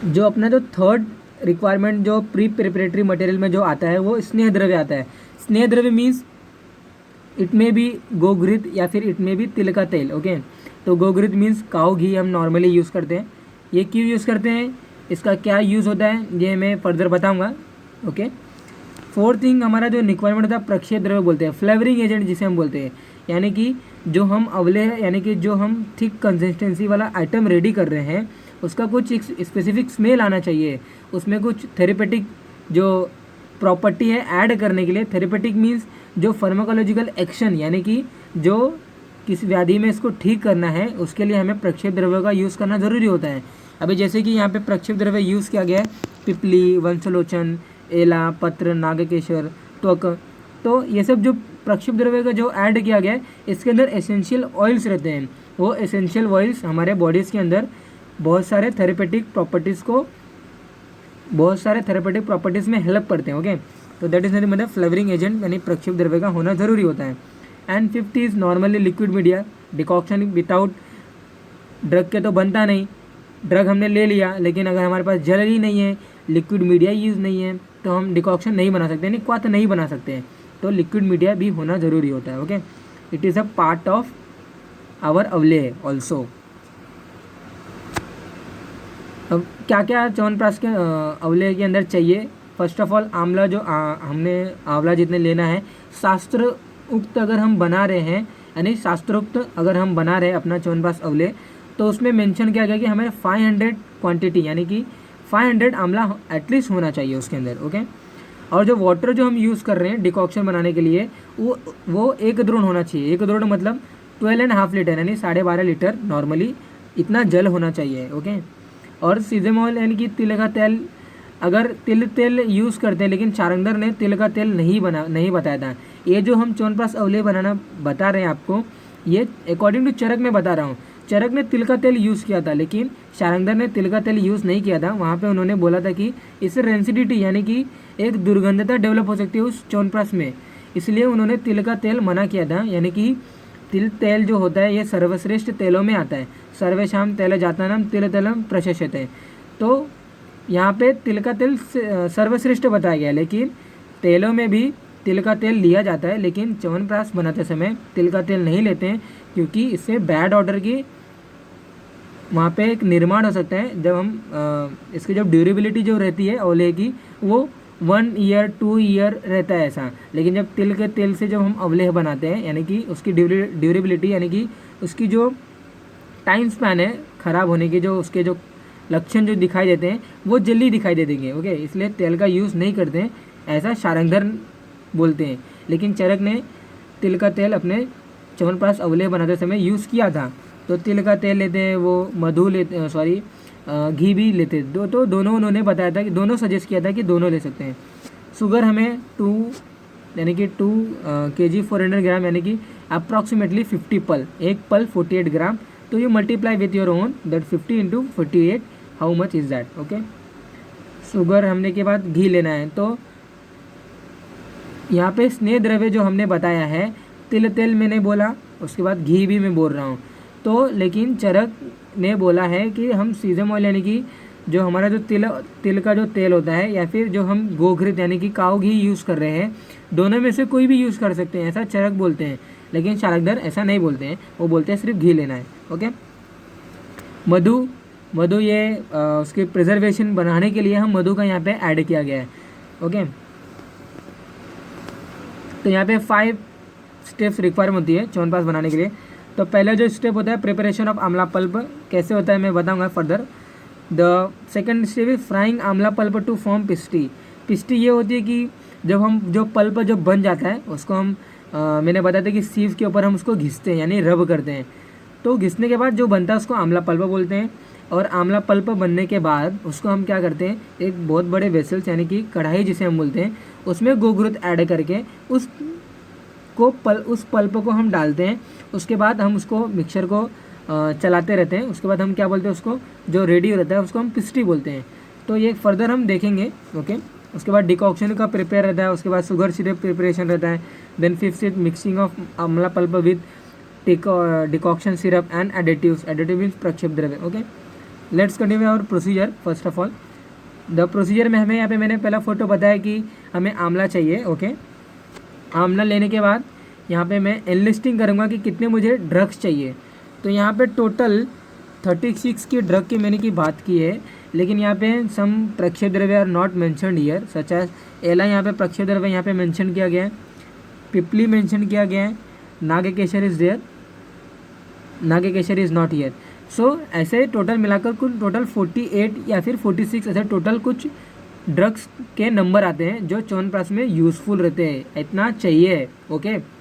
जो अपना जो थर्ड रिक्वायरमेंट जो प्री प्रिपरेटरी मटेरियल में जो आता है वो स्नेह द्रव्य आता है। स्नेह द्रव्य मीन्स इट में भी गोघृत या फिर इट में भी तिल का तेल। ओके, तो गोघृत मीन्स काऊ घी हम नॉर्मली यूज़ करते हैं। ये क्यों यूज़ करते हैं, इसका क्या यूज़ होता है, ये मैं फर्दर बताऊंगा। ओके, फोर्थ थिंग हमारा जो रिक्वायरमेंट होता है प्रक्षेप द्रव्य बोलते हैं, फ्लेवरिंग एजेंट जिसे हम बोलते हैं। यानी कि जो हम अवले यानी कि जो हम थिक कंसिस्टेंसी वाला आइटम रेडी कर रहे हैं उसका कुछ एक स्पेसिफिक स्मेल आना चाहिए, उसमें कुछ थेरेपेटिक जो प्रॉपर्टी है ऐड करने के लिए। थेरेपेटिक मीन्स जो फार्माकोलॉजिकल एक्शन, यानी कि जो किसी व्याधि में इसको ठीक करना है उसके लिए हमें प्रक्षेप द्रव्य का यूज़ करना ज़रूरी होता है। अभी जैसे कि यहाँ पे प्रक्षेप द्रव्य यूज़ किया गया है पिपली, वंशलोचन, एला, पत्र, नागकेशर, त्वक, तो ये सब जो प्रक्षेप द्रव्य का जो ऐड किया गया है इसके अंदर एसेंशियल ऑयल्स रहते हैं। वो एसेंशियल ऑयल्स हमारे बॉडीज़ के अंदर बहुत सारे थेरेपेटिक प्रॉपर्टीज़ में हेल्प करते हैं। ओके, तो दैट इज मतलब फ्लेवरिंग एजेंट यानी प्रक्षेप द्रव्य का होना ज़रूरी होता है। And fifth is normally liquid media. Decoction without drug के तो बनता नहीं। ड्रग हमने ले लिया लेकिन अगर हमारे पास जल ही नहीं है, लिक्विड मीडिया यूज़ नहीं है, तो हम डिकॉक्शन नहीं बना सकते, यानी क्वाथ नहीं बना सकते हैं। तो लिक्विड मीडिया भी होना ज़रूरी होता है। Okay, it is a part of our अवले ऑल्सो। अब क्या क्या च्यवनप्राश के अवले के अंदर चाहिए? फर्स्ट ऑफ ऑल आंवला, जो हमने आंवला जितने लेना है, शास्त्र उक्त अगर हम बना रहे हैं, यानी शास्त्रोक्त अगर हम बना रहे हैं अपना च्यवनप्राश अवले, तो उसमें मेंशन किया गया कि हमें 500 क्वांटिटी यानी कि 500 आंवला एटलीस्ट होना चाहिए उसके अंदर। ओके, और जो वाटर जो हम यूज़ कर रहे हैं डिकॉक्शन बनाने के लिए वो 1 द्रोण होना चाहिए। 1 द्रोण मतलब 12.5 लीटर, यानी 12.5 लीटर नॉर्मली इतना जल होना चाहिए। ओके, और सीजेमोल यानी कि तिल का तेल, अगर तेल यूज़ करते हैं, लेकिन चारंगधर ने तिल का तेल नहीं बताया था। ये जो हम च्यवनप्राश अवले बनाना बता रहे हैं आपको, ये अकॉर्डिंग टू चरक में बता रहा हूँ। चरक ने तिल का तेल यूज़ किया था लेकिन चारंगधर ने तिल का तेल यूज़ नहीं किया था। वहाँ पे उन्होंने बोला था कि इससे रेंसिडिटी यानी कि एक दुर्गंधता डेवलप हो सकती है उस च्यवनप्राश में, इसलिए उन्होंने तिल का तेल मना किया था। यानी कि तिल तेल जो होता है ये सर्वश्रेष्ठ तेलों में आता है। सर्वेशाम तैलजातानाम तिल तेलम प्रशस्यते, तो यहाँ पे तिल का तेल सर्वश्रेष्ठ बताया गया, लेकिन तेलों में भी तिल का तेल लिया जाता है, लेकिन च्यवनप्राश बनाते समय तिल का तेल नहीं लेते हैं क्योंकि इससे बैड ऑर्डर की वहाँ पे एक निर्माण हो सकता है। जब हम इसकी जब ड्यूरेबिलिटी जो रहती है अवले की वो 1 ईयर 2 ईयर रहता है ऐसा, लेकिन जब तिल के तेल से जब हम अवलेह बनाते हैं यानी कि उसकी ड्यूरेबिलिटी यानी कि उसकी जो टाइम स्पैन है ख़राब होने के, जो उसके जो लक्षण जो दिखाई देते हैं वो जल्दी दिखाई दे देंगे। ओके, इसलिए तेल का यूज़ नहीं करते हैं, ऐसा चारंगधर बोलते हैं। लेकिन चरक ने तिल का तेल अपने च्यवनप्राश अवले बनाते समय यूज़ किया था। तो तिल का तेल लेते हैं, वो मधु लेते, सॉरी घी भी लेते, तो दोनों उन्होंने बताया था कि दोनों सजेस्ट किया था कि दोनों ले सकते हैं। शुगर हमें 2 यानी कि 2 kg 400 ग्राम यानी कि अप्रॉक्सीमेटली 50 पल, एक पल 48 ग्राम। तो you multiply with your own that 50 into 48 how much is that. Okay, sugar हमने के बाद घी लेना है। तो यहाँ पे स्नेह द्रव्य जो हमने बताया है, तिल तेल मैंने बोला, उसके बाद घी भी मैं बोल रहा हूँ। तो लेकिन चरक ने बोला है कि हम सीजम ऑयल यानी कि जो हमारा जो तिल का जो तेल होता है या फिर जो हम गोघृत यानी कि काऊ घी यूज़ कर रहे हैं, दोनों में से कोई भी यूज़ कर सकते हैं, ऐसा चरक बोलते हैं। लेकिन चालकदर ऐसा नहीं बोलते हैं, वो बोलते हैं सिर्फ घी लेना है। ओके, मधु ये उसके प्रिजर्वेशन बनाने के लिए हम मधु का यहाँ पे ऐड किया गया है। ओके, तो यहाँ पे 5 स्टेप्स रिक्वायरमेंट होती है च्यवनप्राश बनाने के लिए। तो पहला जो स्टेप होता है प्रिपरेशन ऑफ आंवला पल्प, कैसे होता है मैं बताऊंगा further. The second step is frying आंवला पल्प टू फॉर्म पिस्टी। पिस्टी ये होती है कि जब हम जो पल्प जब बन जाता है उसको हम मैंने बताया था कि सीव के ऊपर हम उसको घिसते हैं यानी रब करते हैं। तो घिसने के बाद जो बनता है उसको आंवला पल्प बोलते हैं। और आंवला पल्प बनने के बाद उसको हम क्या करते हैं, एक बहुत बड़े वेसल्स यानी कि कढ़ाई जिसे हम बोलते हैं, उसमें गोघृत ऐड करके उस पल्प को हम डालते हैं। उसके बाद हम उसको मिक्सचर को चलाते रहते हैं। उसके बाद हम क्या बोलते हैं, उसको जो रेडी रहता है उसको हम पिस्टी बोलते हैं। तो ये फर्दर हम देखेंगे। ओके, उसके बाद डिकॉक्शन का प्रिपेयर रहता है, उसके बाद शुगर सिरप प्रिपरेशन रहता है। Then 5th step mixing of amla pulp with decoction syrup and additives. Additive means प्रक्षेप द्रव्य। Okay, let's continue our procedure. First of all the procedure में हमें यहाँ पे मैंने पहला फोटो बताया कि हमें आंवला चाहिए। ओके, आंवला लेने के बाद यहाँ पे मैं एनलिस्टिंग करूँगा कि कितने मुझे ड्रग्स चाहिए। तो यहाँ पे टोटल 36 की ड्रग की मैंने की बात की है, लेकिन यहाँ पे सम प्रक्षेप द्रव्य are not mentioned here such as एला। यहाँ पे प्रक्षेप द्रव्य यहाँ पे मेंशन किया गया है, पिपली मेंशन किया गया है, नागकेशर इज देयर, नागकेशर इज नॉट हियर। सो ऐसे टोटल मिलाकर कुल टोटल 48 या फिर 46 ऐसे टोटल कुछ ड्रग्स के नंबर आते हैं जो च्यवनप्राश में यूज़फुल रहते हैं, इतना चाहिए। ओके,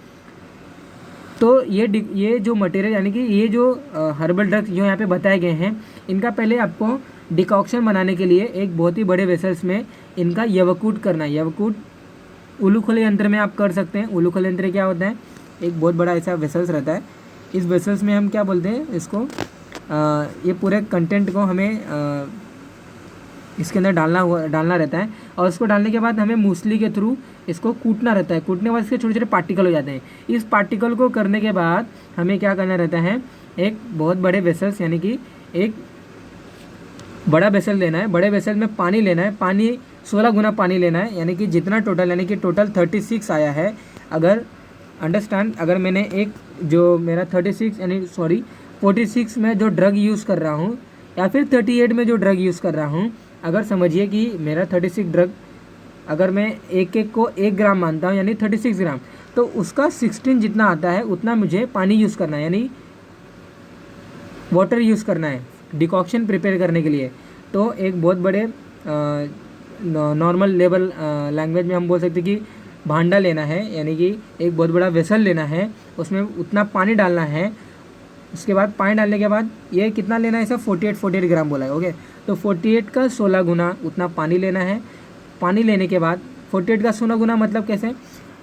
तो ये जो मटेरियल यानी कि ये जो हर्बल ड्रग्स जो यहाँ पे बताए गए हैं, इनका पहले आपको डिकॉक्शन बनाने के लिए एक बहुत ही बड़े वेसल्स में इनका यवकूट करना है। यवकूट उलूखले यंत्र में आप कर सकते हैं। उलूखले यंत्र क्या होता है, एक बहुत बड़ा ऐसा वेसल्स रहता है। इस वेसल्स में हम क्या बोलते हैं इसको, ये पूरे कंटेंट को हमें इसके अंदर डालना रहता है। और उसको डालने के बाद हमें मूसली के थ्रू इसको कूटना रहता है। कूटने के बाद इसके छोटे छोटे पार्टिकल हो जाते हैं। इस पार्टिकल को करने के बाद हमें क्या करना रहता है, एक बहुत बड़े वेसल्स यानी कि एक बड़ा वेसल लेना है। बड़े वेसल में पानी लेना है, पानी 16 गुना पानी लेना है, यानी कि जितना टोटल यानी कि टोटल 36 आया है। अगर अंडरस्टैंड, अगर मैंने एक जो मेरा 46 में जो ड्रग यूज़ कर रहा हूँ या फिर 38 में जो ड्रग यूज़ कर रहा हूँ, अगर समझिए कि मेरा 36 ड्रग, अगर मैं एक को 1 ग्राम मानता हूँ यानी 36 ग्राम, तो उसका 16 जितना आता है उतना मुझे पानी यूज़ करना है यानी वाटर यूज़ करना है डिकॉक्शन प्रिपेयर करने के लिए। तो एक बहुत बड़े नॉर्मल लेवल लैंग्वेज में हम बोल सकते कि भांडा लेना है, यानी कि एक बहुत बड़ा वेसल लेना है, उसमें उतना पानी डालना है। उसके बाद पानी डालने के बाद ये कितना लेना है, इसे 48 ग्राम बोला है। ओके, तो 48 का 16 गुना उतना पानी लेना है। पानी लेने के बाद 48 का 16 गुना मतलब कैसे,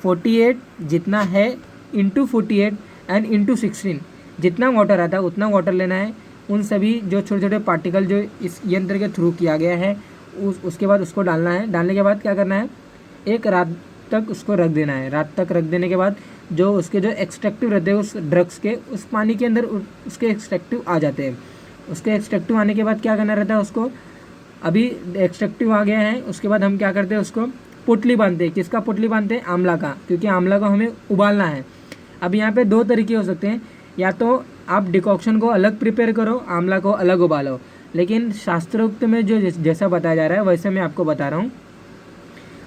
48 जितना है इंटू 48 एंड इंटू 16 जितना वाटर आता है उतना वाटर लेना है। उन सभी जो छोटे छोटे पार्टिकल जो इस यंत्र के थ्रू किया गया है उसके बाद उसको डालना है। डालने के बाद क्या करना है, एक रात तक उसको रख देना है। रात तक रख देने के बाद जो उसके जो एक्सट्रैक्टिव रहते हैं उस ड्रग्स के, उस पानी के अंदर उसके एक्सट्रैक्टिव आ जाते हैं। उसके एक्सट्रैक्टिव आने के बाद क्या करना रहता है, उसको अभी एक्सट्रैक्टिव आ गया है, उसके बाद हम क्या करते हैं, उसको पोटली बांधते हैं। किसका पोटली बांधते हैं, आंवला का, क्योंकि आंवला को हमें उबालना है। अब यहाँ पे 2 तरीके हो सकते हैं, या तो आप डिकॉक्शन को अलग प्रिपेयर करो, आंवला को अलग उबालो, लेकिन शास्त्रोक्त में जो जैसा बताया जा रहा है वैसे मैं आपको बता रहा हूँ।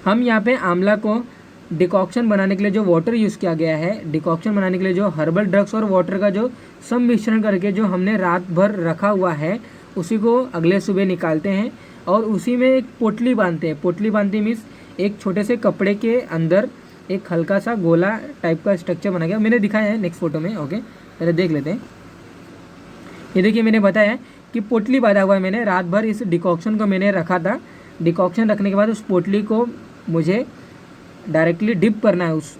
हम यहाँ पे आंवला को डिकॉक्शन बनाने के लिए जो वाटर यूज़ किया गया है, डिकॉक्शन बनाने के लिए जो हर्बल ड्रग्स और वाटर का जो सम्मिश्रण करके जो हमने रात भर रखा हुआ है, उसी को अगले सुबह निकालते हैं और उसी में एक पोटली बांधते हैं। पोटली बांधते मीन्स एक छोटे से कपड़े के अंदर एक हल्का सा गोला टाइप का स्ट्रक्चर बना गया। मैंने दिखाया है नेक्स्ट फोटो में। ओके, पहले देख लेते हैं। ये देखिए, मैंने बताया कि पोटली बांधा हुआ है। मैंने रात भर इस डिकॉक्शन को मैंने रखा था। डिकॉक्शन रखने के बाद उस पोटली को मुझे डायरेक्टली डिप करना है। उस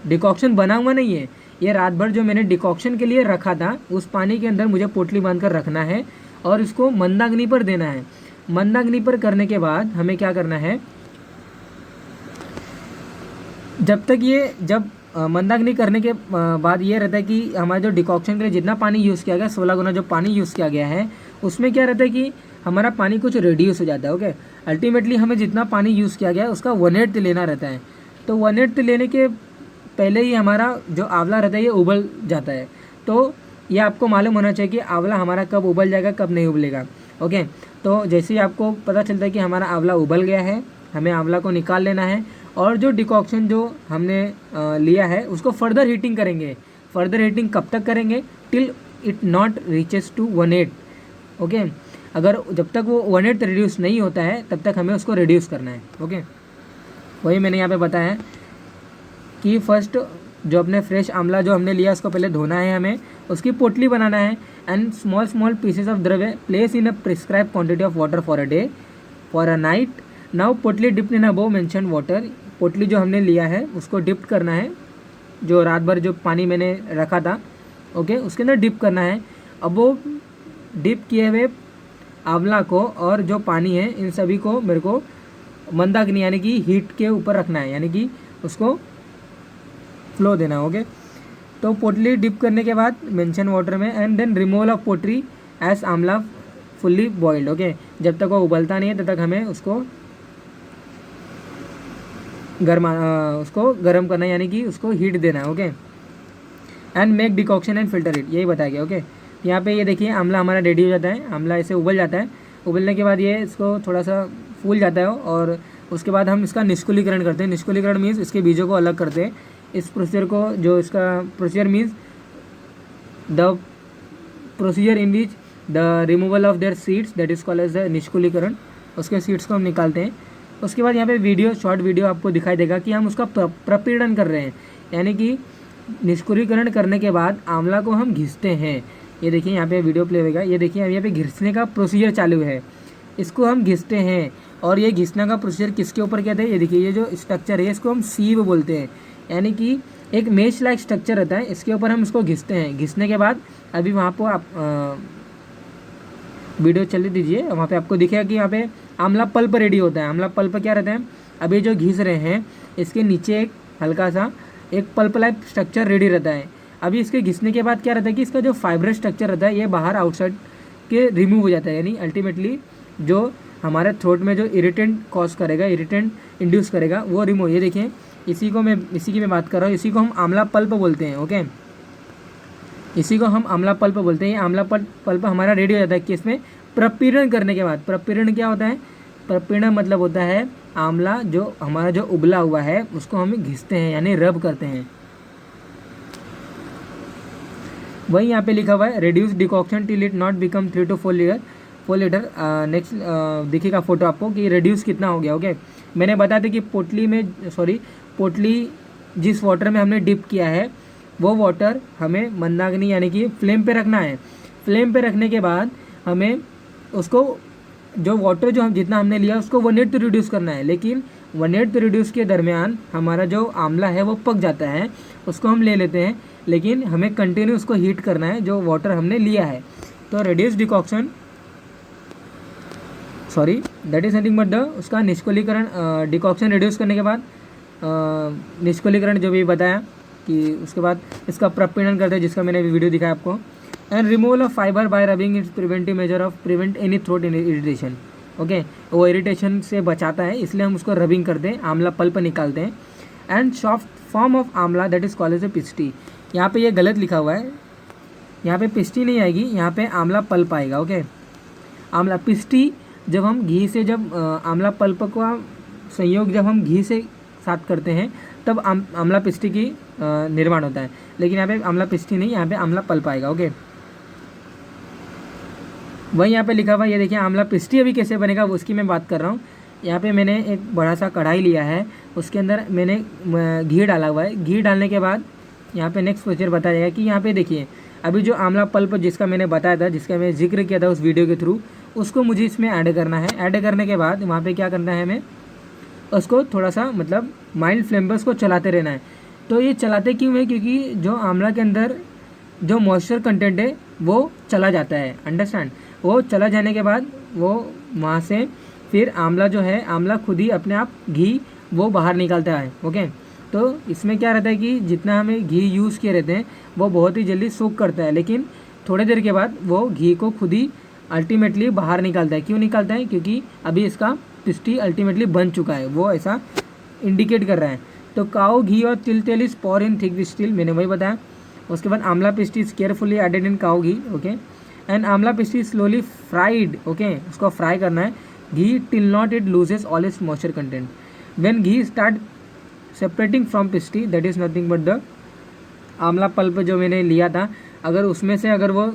डिकॉक्शन बना हुआ नहीं है, ये रात भर जो मैंने डिकॉक्शन के लिए रखा था उस पानी के अंदर मुझे पोटली बांध कर रखना है और इसको मंदाग्नि पर देना है। मंदाग्नि पर करने के बाद हमें क्या करना है, जब मंदाग्नि करने के बाद ये रहता है कि हमारा जो डिकॉक्शन के लिए जितना पानी यूज़ किया गया 16 गुना जो पानी यूज़ किया गया है उसमें क्या रहता है कि हमारा पानी कुछ रिड्यूस हो जाता है। ओके, अल्टीमेटली हमें जितना पानी यूज़ किया गया है उसका 1/8 लेना रहता है। तो 1/8 लेने के पहले ही हमारा जो आंवला रहता है ये उबल जाता है। तो ये आपको मालूम होना चाहिए कि आंवला हमारा कब उबल जाएगा कब नहीं उबलेगा। ओके, तो जैसे ही आपको पता चलता है कि हमारा आंवला उबल गया है, हमें आंवला को निकाल लेना है और जो डिकॉक्शन जो हमने लिया है उसको फर्दर हीटिंग करेंगे। फर्दर हीटिंग कब तक करेंगे, till it not reaches to 1/8। Okay, अगर जब तक वो 1/8 रिड्यूस नहीं होता है तब तक हमें उसको रिड्यूस करना है। ओके, वही मैंने यहाँ पे बताया है कि फर्स्ट जो अपने फ्रेश आंवला जो हमने लिया उसको पहले धोना है, हमें उसकी पोटली बनाना है एंड स्मॉल पीसेस ऑफ द्रव्य place in a prescribe quantity of water for a day for a night. Now potli dip in above mention water. पोटली जो हमने लिया है उसको डिप करना है, जो रात भर जो पानी मैंने रखा था ओके उसके अंदर डिप करना है। अब वो डिप किए हुए आंवला को और जो पानी है इन सभी को मेरे को मंदाग्नि यानी कि हीट के ऊपर रखना है, यानी कि उसको फ्लो देना। ओके, तो पोटली डिप करने के बाद मेंशन वाटर में एंड देन रिमूवल ऑफ पोटली एज आंवला फुल्ली बॉइल्ड। ओके, जब तक वो उबलता नहीं है तब तक हमें उसको गर्म करना है, यानी कि उसको हीट देना है। Okay, and make decoction and filter it, यही बताया गया। ओके, यहाँ पे ये देखिए आंवला हमारा रेडी हो जाता है। आंवला ऐसे उबल जाता है, उबलने के बाद ये इसको थोड़ा सा फूल जाता है और उसके बाद हम इसका निष्कुलीकरण करते हैं। निष्कुलीकरण मीन्स इसके बीजों को अलग करते हैं। इस प्रोसीजर को जो इसका procedure means the procedure in which the removal of their seeds that is called as the निष्कुलीकरण। उसके सीड्स को हम निकालते हैं। उसके बाद यहाँ पे शॉर्ट वीडियो आपको दिखाई देगा कि हम उसका प्रपीड़न कर रहे हैं, यानी कि निष्कुलीकरण करने के बाद आंवला को हम घिसते हैं। ये देखिए यहाँ पे वीडियो प्ले होगा, ये देखिए यहाँ पे घिसने का प्रोसीजर चालू है, इसको हम घिसते हैं। और ये घिसने का प्रोसीजर किसके ऊपर कहते हैं, ये देखिए ये जो स्ट्रक्चर है इसको हम सीव बोलते हैं, यानी कि एक मेश लाइक स्ट्रक्चर रहता है, इसके ऊपर हम इसको घिसते हैं। घिसने के बाद अभी वहाँ पर आप वीडियो चलने दीजिए, वहाँ पे आपको दिखेगा कि यहाँ पे आंवला पल्प रेडी होता है। आंवला पल्प क्या रहता है, अभी जो घिस रहे हैं इसके नीचे एक हल्का सा एक पल्प लाइक स्ट्रक्चर रेडी रहता है। अभी इसके घिसने के बाद क्या रहता है कि इसका जो फाइब्रस स्ट्रक्चर रहता है ये बाहर आउटसाइड के रिमूव हो जाता है, यानी अल्टीमेटली जो हमारे थ्रोट में जो इरिटेंट कॉज करेगा, इरिटेंट इंड्यूस करेगा वो रिमूव। ये देखिए इसी की मैं बात कर रहा हूँ, इसी को हम आंवला पल्प बोलते हैं। ओके, इसी को हम आंवला पल्प बोलते हैं। आंवला पल्प हमारा रेडी हो जाता है कि इसमें प्रपीड़न करने के बाद। प्रपीड़न क्या होता है, प्रपीड़न मतलब होता है आंवला जो हमारा जो उबला हुआ है उसको हम घिसते हैं, यानी रब करते हैं। वही यहाँ पे लिखा हुआ है reduce decoction till it not become 3 to 4 litre. Next दिखेगा फोटो आपको कि रिड्यूस कितना हो गया। ओके, मैंने बताया था कि पोटली जिस वाटर में हमने डिप किया है वो वाटर हमें मंदाग्नि यानी कि फ्लेम पे रखना है। फ्लेम पे रखने के बाद हमें उसको जो वाटर जो हम जितना हमने लिया उसको 1/8 रिड्यूस करना है, लेकिन 1/8 रिड्यूस के दरमियान हमारा जो आंवला है वो पक जाता है, उसको हम ले लेते हैं, लेकिन हमें कंटिन्यू उसको हीट करना है जो वाटर हमने लिया है। तो reduce decoction that is nothing but the उसका निष्कुलीकरण। डिकॉक्शन रिड्यूस करने के बाद निष्कुलीकरण जो भी बताया कि उसके बाद इसका प्रपीड़न करते हैं, जिसका मैंने वीडियो दिखाया आपको। And removal of fibre bye rubbing it's preventive measure of prevent any throat irritation. Okay, वो इरिटेशन से बचाता है, इसलिए हम उसको रबिंग करते हैं, आंवला पल्प निकालते हैं। And soft form of amla that is called as a पिस्टी। यहाँ पे ये गलत लिखा हुआ है, यहाँ पे पिस्टी नहीं आएगी, यहाँ पे आंवला पल्प आएगा। ओके, आंवला पिस्टी जब हम घी से आंवला पल्प का संयोग जब हम घी से साथ करते हैं तब आंवला पिस्टी की निर्माण होता है, लेकिन यहाँ पे आंवला पिस्टी नहीं, यहाँ पे आंवला पल्प आएगा। ओके, वही यहाँ पे लिखा हुआ, ये देखिए आंवला पिस्टी अभी कैसे बनेगा वो उसकी मैं बात कर रहा हूँ। यहाँ पे मैंने एक बड़ा सा कढ़ाई लिया है, उसके अंदर मैंने घी डाला हुआ है। घी डालने के बाद यहाँ पे नेक्स्ट प्रोसीजर बताया जाएगा कि यहाँ पे देखिए अभी जो आंवला पल्प जिसका मैंने बताया था, जिसका मैं जिक्र किया था उस वीडियो के थ्रू, उसको मुझे इसमें ऐड करना है। ऐड करने के बाद वहाँ पे क्या करना है, हमें उसको थोड़ा सा मतलब माइल्ड फ्लेम पर उसको चलाते रहना है। तो ये चलाते क्यों है, क्योंकि जो आंवला के अंदर जो मॉइस्चर कंटेंट है वो चला जाता है, अंडरस्टैंड। वो चला जाने के बाद वो वहाँ से फिर आंवला जो है, आंवला खुद ही अपने आप घी वो बाहर निकालता है। ओके, तो इसमें क्या रहता है कि जितना हमें घी यूज़ किए रहते हैं वो बहुत ही जल्दी सूख करता है, लेकिन थोड़ी देर के बाद वो घी को खुद ही अल्टीमेटली बाहर निकालता है। क्यों निकालता है, क्योंकि अभी इसका पिस्टी अल्टीमेटली बन चुका है, वो ऐसा इंडिकेट कर रहा है। तो काओ घी और तिल तेल is pour in thick steel, मैंने वही बताया। उसके बाद आंवला पिस्टी is carefully added in cow ghee. Okay, and amla पिस्टी स्लोली फ्राइड। ओके, उसको फ्राई करना है ghee till not it loses all its moisture content. When ghee start separating from पिस्टी that is nothing but the amla pulp जो मैंने लिया था, अगर उसमें से अगर वो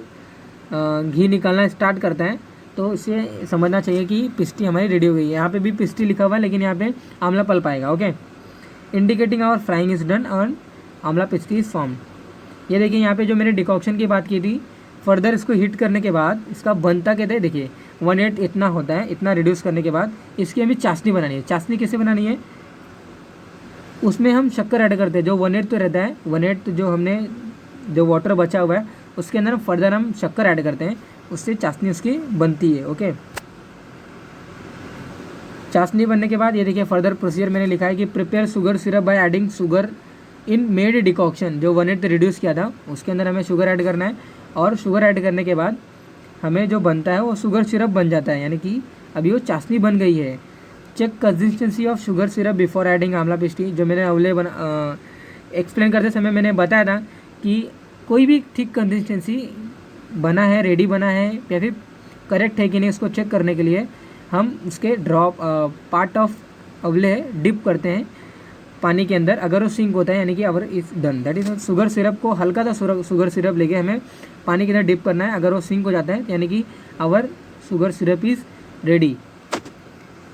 घी निकालना स्टार्ट करता है तो इसे समझना चाहिए कि पिस्टी हमारी रेडी हो गई है। यहाँ पे भी पिस्टी लिखा हुआ है लेकिन यहाँ पे आंवला पल्प आएगा। Okay, indicating our frying is done और आंवला पिस्टी इज फॉर्म। ये देखिए यहाँ पे जो मैंने डिकॉक्शन की बात की थी, फर्दर इसको हीट करने के बाद इसका बनता कहते हैं, देखिए 1/8 इतना होता है। इतना रिड्यूस करने के बाद इसकी हमें चाशनी बनानी है। चाशनी कैसे बनानी है, उसमें हम शक्कर ऐड करते हैं। जो 1/8 तो रहता है, 1/8 जो हमने जो वाटर बचा हुआ है उसके अंदर फर्दर हम शक्कर ऐड करते हैं, उससे चाशनी उसकी बनती है। ओके, चाशनी बनने के बाद ये देखिए फर्दर प्रोसीजर मैंने लिखा है कि prepare sugar syrup by adding sugar in made decoction. जो 1/8 रिड्यूस किया था उसके अंदर हमें शुगर ऐड करना है, और शुगर ऐड करने के बाद हमें जो बनता है वो शुगर सिरप बन जाता है, यानी कि अभी वो चाशनी बन गई है। Check consistency of sugar syrup before adding amla pishti. जो मैंने अवले एक्सप्लेन करते समय मैंने बताया था कि कोई भी ठीक कंसिस्टेंसी बना है, रेडी बना है या फिर करेक्ट है कि नहीं, उसको चेक करने के लिए हम उसके ड्रॉप पार्ट ऑफ अवले डिप करते हैं पानी के अंदर। अगर वो सिंक होता है यानी कि our is done, that is sugar syrup को हल्का सा शुगर सिरप लेके हमें पानी के अंदर डिप करना है। अगर वो सिंक हो जाता है यानी कि our sugar syrup is ready.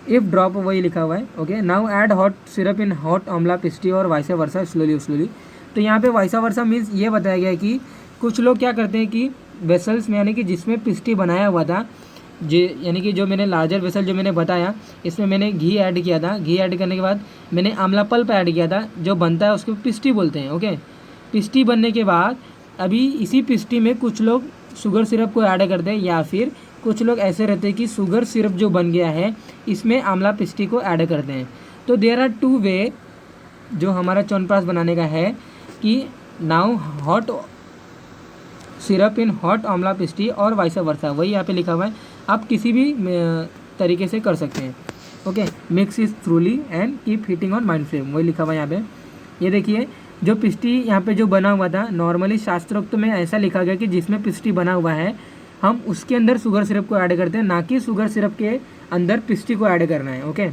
If drop वही लिखा हुआ है। Okay, now add hot syrup in hot amla पिस्टी और वाइस वर्सा स्लोली। तो यहाँ पे वाइस वर्सा मीन्स ये बताया गया है कि कुछ लोग क्या करते हैं कि वेसल्स में, यानी कि जिसमें पिस्टी बनाया हुआ था, यानी कि जो मैंने लार्जर वेसल जो मैंने बताया, इसमें मैंने घी ऐड किया था। घी ऐड करने के बाद मैंने आंवला पल्प ऐड किया था, जो बनता है उसको पिस्टी बोलते हैं। ओके, पिस्टी बनने के बाद अभी इसी पिस्टी में कुछ लोग शुगर सिरप को ऐड करते हैं, या फिर कुछ लोग ऐसे रहते हैं कि शुगर सिरप जो बन गया है इसमें आंवला पिस्टी को ऐड करते हैं। तो देयर आर 2 वे जो हमारा च्यवनप्राश बनाने का है कि now hot syrup in hot amla पिस्टी और वाइस वर्सा, वही यहाँ पे लिखा हुआ है। आप किसी भी तरीके से कर सकते हैं। Okay, mix is थ्रूली and keep heating on mild flame, वही लिखा हुआ है यहाँ पे। ये देखिए जो पिस्टी यहाँ पे जो बना हुआ था, नॉर्मली शास्त्रोक्त में ऐसा लिखा गया कि जिसमें पिस्टी बना हुआ है हम उसके अंदर शुगर सिरप को ऐड करते हैं, ना कि शुगर सिरप के अंदर पिस्टी को ऐड करना है। ओके,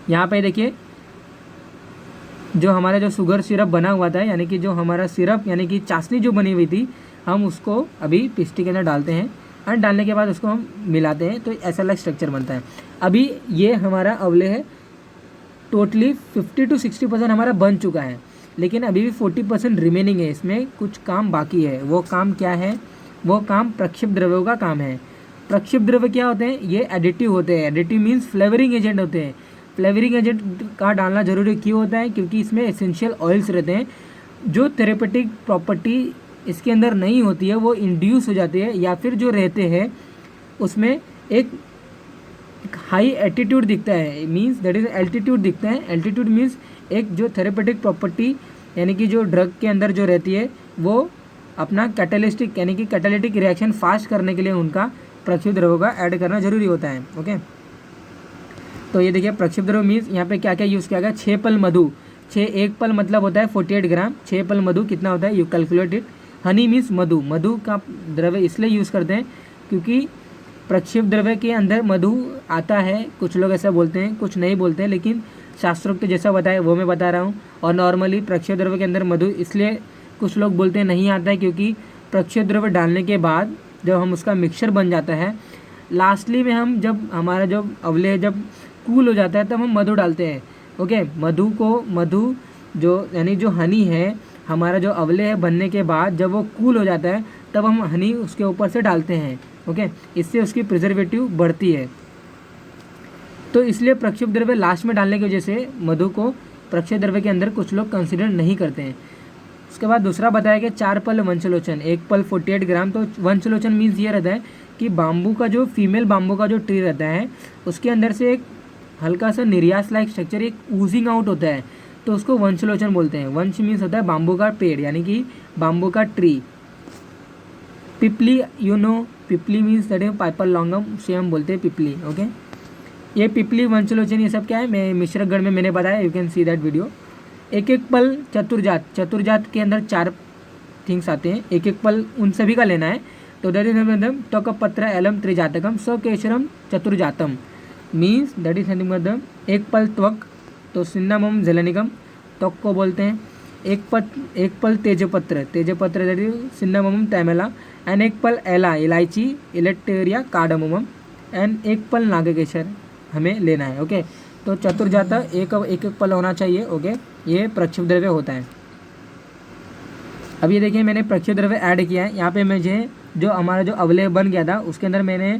यहाँ पे देखिए जो हमारा जो शुगर सिरप बना हुआ था, यानी कि जो हमारा सिरप यानी कि चाशनी जो बनी हुई थी, हम उसको अभी पिस्टी के अंदर डालते हैं और डालने के बाद उसको हम मिलाते हैं, तो ऐसा अलग स्ट्रक्चर बनता है। अभी ये हमारा अवले है, टोटली 50 to 60% हमारा बन चुका है, लेकिन अभी भी 40% रिमेनिंग है। इसमें कुछ काम बाकी है। वो काम क्या है, वो काम प्रक्षिप्त द्रव्यों का काम है। प्रक्षिप्त द्रव्य क्या होते हैं, ये एडिटिव होते हैं। एडिटिव मीन्स फ्लेवरिंग एजेंट होते हैं। फ्लेवरिंग एजेंट का डालना जरूरी क्यों होता है, क्योंकि इसमें एसेंशियल ऑयल्स रहते हैं। जो थेरेपेटिक प्रॉपर्टी इसके अंदर नहीं होती है वो इंड्यूस हो जाती है, या फिर जो रहते हैं उसमें एक हाई एल्टीट्यूड दिखता है, मीन्स दैट इज एल्टीट्यूड दिखता है। एल्टीट्यूड मीन्स एक जो थेरेपेटिक प्रॉपर्टी यानी कि जो ड्रग के अंदर जो रहती है वो अपना कैटालिस्टिक यानी कि कैटालिटिक रिएक्शन फास्ट करने के लिए उनका प्रक्षिप्त द्रव्यों का ऐड करना जरूरी होता है। ओके, तो ये देखिए प्रक्षिप्त द्रव्य मीन्स यहाँ पे क्या क्या यूज़ किया गया। 6 पल मधु, 1 पल मतलब होता है 48 ग्राम। 6 पल मधु कितना होता है, you calculate it. Honey means मधु, मधु का द्रव्य इसलिए यूज़ करते हैं क्योंकि प्रक्षिप्त द्रव्य के अंदर मधु आता है। कुछ लोग ऐसा बोलते हैं, कुछ नहीं बोलते हैं, लेकिन शास्त्रोक्त जैसा बताया वो मैं बता रहा हूँ। और नॉर्मली प्रक्षिप्त द्रव्य के अंदर मधु इसलिए कुछ लोग बोलते हैं नहीं आता है क्योंकि प्रक्षिप्त द्रव्य डालने के बाद जब हम उसका मिक्सचर बन जाता है, लास्टली में हम जब हमारा जो अवले जब कूल हो जाता है तब हम मधु डालते हैं। ओके, मधु जो यानी जो हनी है, हमारा जो अवले है बनने के बाद जब वो कूल हो जाता है तब हम हनी उसके ऊपर से डालते हैं। ओके, इससे उसकी प्रिजर्वेटिव बढ़ती है। तो इसलिए प्रक्षेप द्रव्य लास्ट में डालने की वजह से मधु को प्रक्षेप द्रव्य के अंदर कुछ लोग कंसिडर नहीं करते हैं। उसके बाद दूसरा बताया कि 4 पल वंशलोचन, 1 पल 48 ग्राम। तो वंशलोचन मीन्स ये रहता है कि बाम्बू का जो फीमेल बाम्बू का जो ट्री रहता है उसके अंदर से एक हल्का सा निर्यास लाइक स्ट्रक्चर, एक ऊजिंग आउट होता है, तो उसको वंशलोचन बोलते हैं। वंश मीन्स होता है बाम्बू का पेड़ यानी कि बाम्बू का ट्री। पिपली, यू नो पिपली means that is piper longum, से हम बोलते हैं पिपली। ओके, ये पिपली वंशलोचन ये सब क्या है, मैं मिश्रगढ़ में मैंने बताया, you can see that video. एक एक पल चतुर्जात, चतुर्जात के अंदर 4 थिंग्स आते हैं, एक एक पल उन सभी का लेना है। तो दैट इज मतलब त्वकपत्र एलम त्रिजातकम सकेशरम चतुर्जातम मीन्स दैट इज मतलब एक पल त्वक, तो सिन्नामम जलनिकम त्वक को बोलते हैं। एक पल तेजपत्र, तेजपत्र दैट इज सिन्नामम तैमेला। एंड एक पल एला, इलायची इलेक्टेरिया कार्डमम। एंड एक पल नागकेशर हमें लेना है। ओके, तो चतुर्जाता एक एक पल होना चाहिए। ओके, ये प्रक्षेप द्रव्य होता है। अब ये देखिए मैंने प्रक्षेप द्रव्य ऐड किया है यहाँ पे। मुझे जो हमारा जो अवलेह बन गया था उसके अंदर मैंने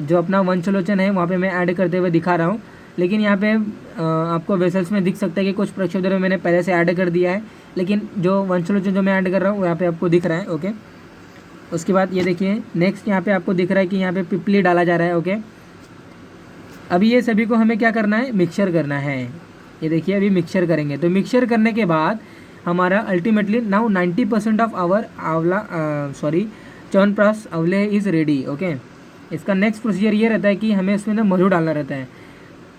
जो अपना वंशलोचन है वहाँ पे मैं ऐड करते हुए दिखा रहा हूँ। लेकिन यहाँ पे आपको वेसल्स में दिख सकता है कि कुछ प्रक्षेप द्रव्य मैंने पहले से ऐड कर दिया है, लेकिन जो वंशलोचन जो मैं ऐड कर रहा हूँ वो यहाँ पे आपको दिख रहा है। ओके, उसके बाद ये देखिए नेक्स्ट यहाँ पे आपको दिख रहा है कि यहाँ पे पिपली डाला जा रहा है। ओके, अभी ये सभी को हमें क्या करना है, मिक्सचर करना है। ये देखिए अभी मिक्सचर करेंगे, तो मिक्सचर करने के बाद हमारा ultimately now 90% of our chyawanprash अवलेह इज़ रेडी। ओके, इसका नेक्स्ट प्रोसीजर ये रहता है कि हमें इसमें ना मधु डालना रहता है।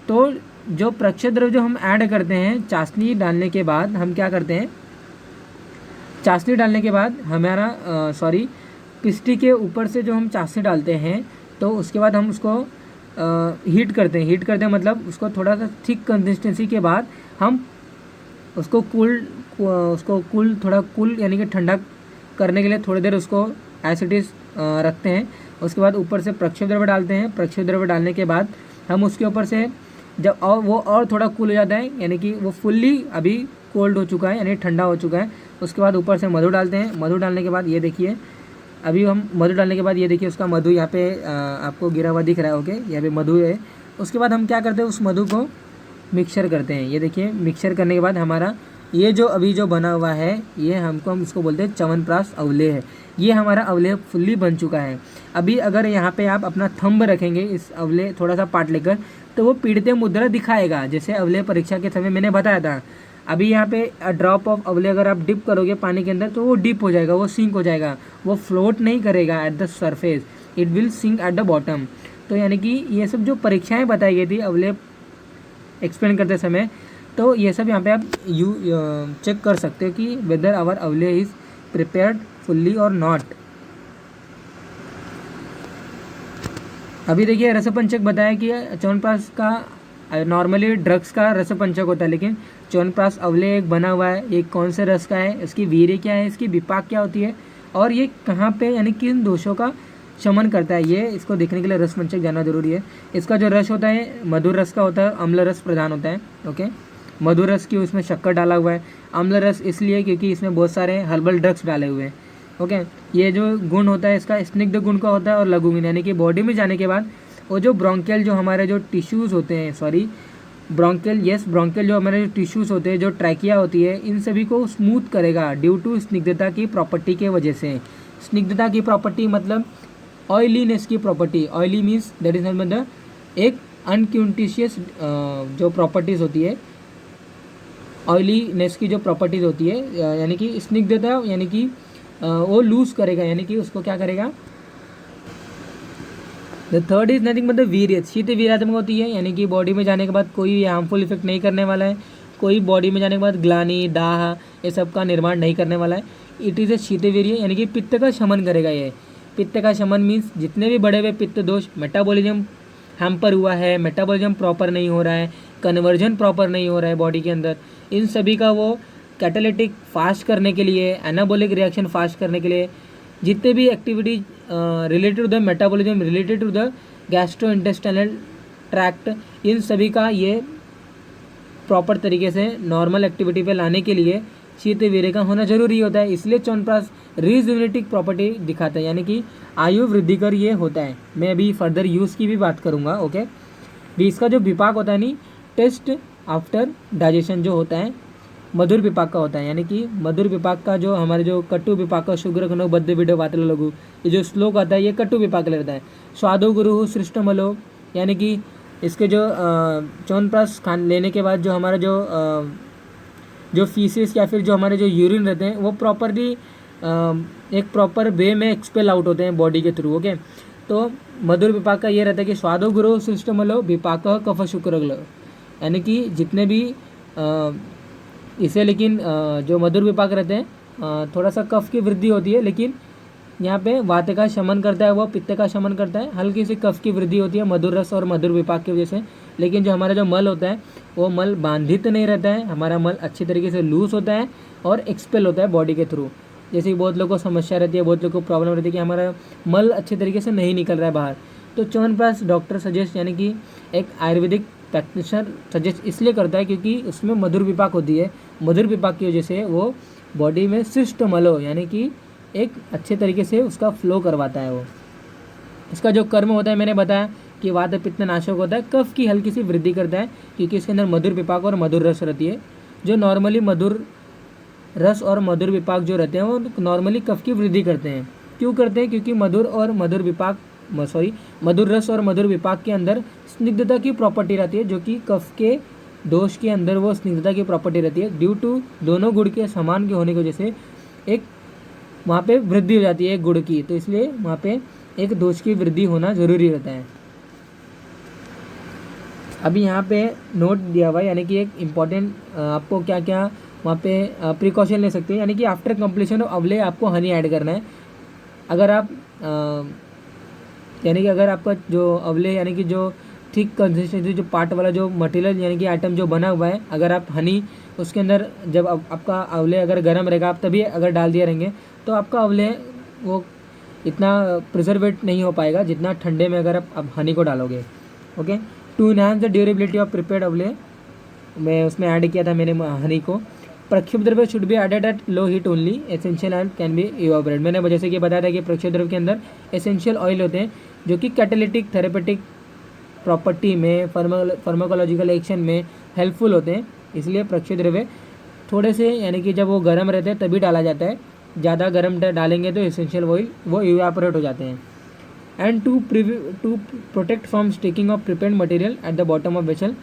तो जो प्रक्षेप द्रव्य जो हम ऐड करते हैं चाशनी डालने के बाद हम क्या करते हैं, चाशनी डालने के बाद हमारा पिस्टी के ऊपर से जो हम चाशनी डालते हैं तो उसके बाद हम उसको हीट करते हैं मतलब उसको थोड़ा सा थिक कंसिस्टेंसी के बाद हम उसको कूल यानी कि ठंडा करने के लिए थोड़ी देर उसको एज इट इज़ रखते हैं। उसके बाद ऊपर से प्रक्षेप द्रव्य डालते हैं। प्रक्षेप द्रव्य डालने के बाद हम उसके ऊपर से जब और थोड़ा कूल हो जाता है यानी कि वो फुल्ली अभी कोल्ड हो चुका है यानी ठंडा हो चुका है, उसके बाद ऊपर से मधु डालते हैं। मधु डालने के बाद ये देखिए अभी हम मधु डालने के बाद ये देखिए उसका मधु यहाँ पे आपको गिरा हुआ दिख रहा है। ओके, यहाँ पे मधु है। उसके बाद हम क्या करते हैं, उस मधु को मिक्सचर करते हैं। ये देखिए मिक्सचर करने के बाद हमारा ये जो अभी जो बना हुआ है ये हम इसको बोलते हैं च्यवनप्राश अवलेह है। ये हमारा अवलेह फुल्ली बन चुका है। अभी अगर यहाँ पे आप अपना थंब रखेंगे इस अवलेह थोड़ा सा पार्ट लेकर तो वो पीड़ित मुद्रा दिखाएगा, जैसे अवलेह परीक्षा के समय मैंने बताया था। अभी यहाँ पे ड्रॉप ऑफ अवलेह अगर आप डिप करोगे पानी के अंदर तो वो डिप हो जाएगा, वो सिंक हो जाएगा, वो फ्लोट नहीं करेगा at the surface, it will sink at the bottom. तो यानी कि ये सब जो परीक्षाएँ बताई गई थी अवलेह एक्सप्लेन करते समय, तो ये सब यहाँ पे आप चेक कर सकते हो कि वेदर आवर अवलेह इज प्रिपेयर्ड फुल्ली और नॉट। अभी देखिए रसपंचक बताया कि च्यवनप्राश का नॉर्मली ड्रग्स का रसपंचक होता है, लेकिन च्यवनप्राश अवलेह एक बना हुआ है। ये कौन से रस का है, इसकी वीर्य क्या है, इसकी विपाक क्या होती है और ये कहाँ पे यानी किन दोषों का शमन करता है, ये इसको देखने के लिए रसपंचक जानना जरूरी है। इसका जो रस होता है मधुर रस का होता है, अम्ल रस प्रधान होता है। ओके, मधुर रस की उसमें शक्कर डाला हुआ है, अम्ल रस इसलिए क्योंकि इसमें बहुत सारे हर्बल ड्रग्स डाले हुए हैं। ओके, ये जो गुण होता है इसका स्निग्ध गुण का होता है और लघु गुण यानी कि बॉडी में जाने के बाद वो जो ब्रोंकियल जो हमारे जो टिश्यूज़ होते हैं ब्रोंकियल जो हमारे जो टिश्यूज़ होते हैं, जो ट्रैकिया होती है, इन सभी को स्मूथ करेगा ड्यू टू स्निग्धता की प्रॉपर्टी के वजह से। स्निग्धता की प्रॉपर्टी मतलब ऑयलीनेस की property, oily means that is मतलब एक अनक्यूंटिशियस जो प्रॉपर्टीज़ होती है, ऑयलीनेस की जो प्रॉपर्टीज़ होती है यानी कि स्निग्धता यानी कि वो लूज करेगा यानी कि उसको क्या करेगा। द थर्ड इज नथिंग मतलब वीर्य, शीत वीर्यात्मक होती है यानी कि बॉडी में जाने के बाद कोई हार्मफुल इफेक्ट नहीं करने वाला है, कोई बॉडी में जाने के बाद ग्लानि दाह ये सब का निर्माण नहीं करने वाला है। इट इज़ ए शीतवीर्य यानी कि पित्त का शमन करेगा। ये पित्त का शमन मीन्स जितने भी बड़े हुए पित्त दोष, मेटाबॉलिज्म हैम्पर हुआ है, मेटाबॉलिज्म प्रॉपर नहीं हो रहा है, कन्वर्जन प्रॉपर नहीं हो रहा है बॉडी के अंदर, इन सभी का वो कैटालिटिक फास्ट करने के लिए, एनाबॉलिक रिएक्शन फास्ट करने के लिए, जितने भी activities related to the metabolism, related to the gastrointestinal tract, इन सभी का ये प्रॉपर तरीके से नॉर्मल एक्टिविटी पे लाने के लिए शीत विरेचन होना जरूरी होता है, इसलिए च्यवनप्राश रिजुविनेटिंग प्रॉपर्टी दिखाता है, यानी कि आयु वृद्धि कर ये होता है। मैं अभी फर्दर यूज़ की भी बात करूँगा। ओके, भी इसका जो विपाक होता है नहीं, टेस्ट आफ्टर डाइजेशन जो होता है मधुर विपाक का होता है, यानी कि मधुर विपाक का जो हमारे जो कटु विपाक का शुग्र खनो बद्ध विडो वातल लघु, ये जो श्लोक आता है ये कटु विपाक रहता है। स्वादो गुरु सृष्टमलो, यानी कि इसके जो च्यवनप्राश खान लेने के बाद जो हमारा जो फीसिस या फिर जो हमारे जो यूरिन रहते हैं वो प्रॉपरली एक प्रॉपर वे में एक्सपेल आउट होते हैं बॉडी के थ्रू। ओके, तो मधुर विपाक का ये रहता है कि स्वादो गुरु सृष्टमलो विपाक कफ शुक्रग्ल, यानी कि जितने भी इसे लेकिन जो मधुर विपाक रहते हैं थोड़ा सा कफ की वृद्धि होती है, लेकिन यहाँ पे वात का शमन करता है, वह पित्त का शमन करता है, हल्की सी कफ की वृद्धि होती है मधुर रस और मधुर विपाक की वजह से। लेकिन जो हमारा जो मल होता है वो मल बांधित नहीं रहता है, हमारा मल अच्छी तरीके से लूज होता है और एक्सपेल होता है बॉडी के थ्रू। जैसे कि बहुत लोगों को समस्या रहती है, बहुत लोगों को प्रॉब्लम रहती है कि हमारा मल अच्छे तरीके से नहीं निकल रहा है बाहर, तो च्यवनप्राश डॉक्टर सजेस्ट, यानी कि एक आयुर्वेदिक प्रैक्टिशनर सजेस्ट इसलिए करता है क्योंकि उसमें मधुर विपाक होती है। मधुर विपाक की वजह से वो बॉडी में शिष्ट मलो, यानी कि एक अच्छे तरीके से उसका फ्लो करवाता है। वो इसका जो कर्म होता है मैंने बताया कि वात पित्त नाशक होता है, कफ की हल्की सी वृद्धि करता है क्योंकि इसके अंदर मधुर विपाक और मधुर रस रहती है। जो नॉर्मली मधुर रस और मधुर विपाक जो रहते हैं वो नॉर्मली कफ की वृद्धि करते हैं। क्यों करते हैं? क्योंकि मधुर रस और मधुर विपाक के अंदर स्निग्धता की प्रॉपर्टी रहती है, जो कि कफ के दोष के अंदर वो स्निग्धता की प्रॉपर्टी रहती है। ड्यू टू दोनों गुण के समान के होने की वजह से एक वहाँ पे वृद्धि हो जाती है एक गुण की, तो इसलिए वहाँ पे एक दोष की वृद्धि होना जरूरी रहता है। अभी यहाँ पे नोट दिया हुआ है, यानी कि एक इम्पॉर्टेंट आपको क्या क्या वहाँ पे प्रिकॉशन ले सकते हैं, यानी कि आफ्टर कंप्लीशन ऑफ अवले आपको हनी ऐड करना है। अगर आप यानी कि अगर आपका जो अवले यानी कि जो थिक कंसिस्टेंसी जो पार्ट वाला जो मटेरियल यानी कि आइटम जो बना हुआ है, अगर आप हनी उसके अंदर जब आपका अवले अगर गर्म रहेगा आप तभी अगर डाल दिए रहेंगे तो आपका अवले वो इतना प्रिजर्वेट नहीं हो पाएगा जितना ठंडे में अगर आप हनी को डालोगे। Okay, to enhance the durability of prepared अवले, मैं उसमें ऐड किया था मैंने हनी को। प्रक्षेप द्रव्य should be added at low heat only, essential and can be evaporate. मैंने जैसे कि बताया था कि प्रक्षेप द्रव्य के अंदर एसेंशियल ऑयल होते हैं जो कि कैटालिटिक थेरेपेटिक प्रॉपर्टी में फार्माकोलॉजिकल एक्शन में हेल्पफुल होते हैं, इसलिए प्रक्षेप द्रव्य थोड़े से यानी कि जब वो गर्म रहते हैं तभी डाला जाता है। ज़्यादा गर्म डालेंगे तो एसेंशियल ऑयल वो इवापोरेट हो जाते हैं। And to protect from sticking of prepared material at the bottom of vessel,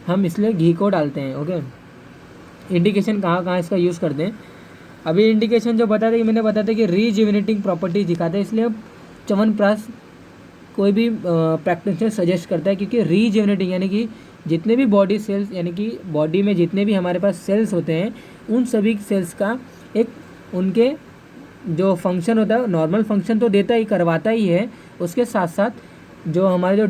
हम इसलिए घी को डालते हैं। ओके, इंडिकेशन कहाँ कहाँ इसका यूज़ करते हैं। अभी इंडिकेशन जो बताया था मैंने बताया था कि रीजुविनेटिंग प्रॉपर्टी दिखाते हैं, इसलिए च्यवनप्राश कोई भी प्रैक्टिशनर सजेस्ट करता है, क्योंकि रीजुविनेटिंग यानी कि जितने भी बॉडी सेल्स यानी कि बॉडी में जितने भी हमारे पास सेल्स होते हैं उन सभी सेल्स का एक उनके जो फंक्शन होता है नॉर्मल फंक्शन तो देता ही करवाता ही है, उसके साथ साथ जो हमारे जो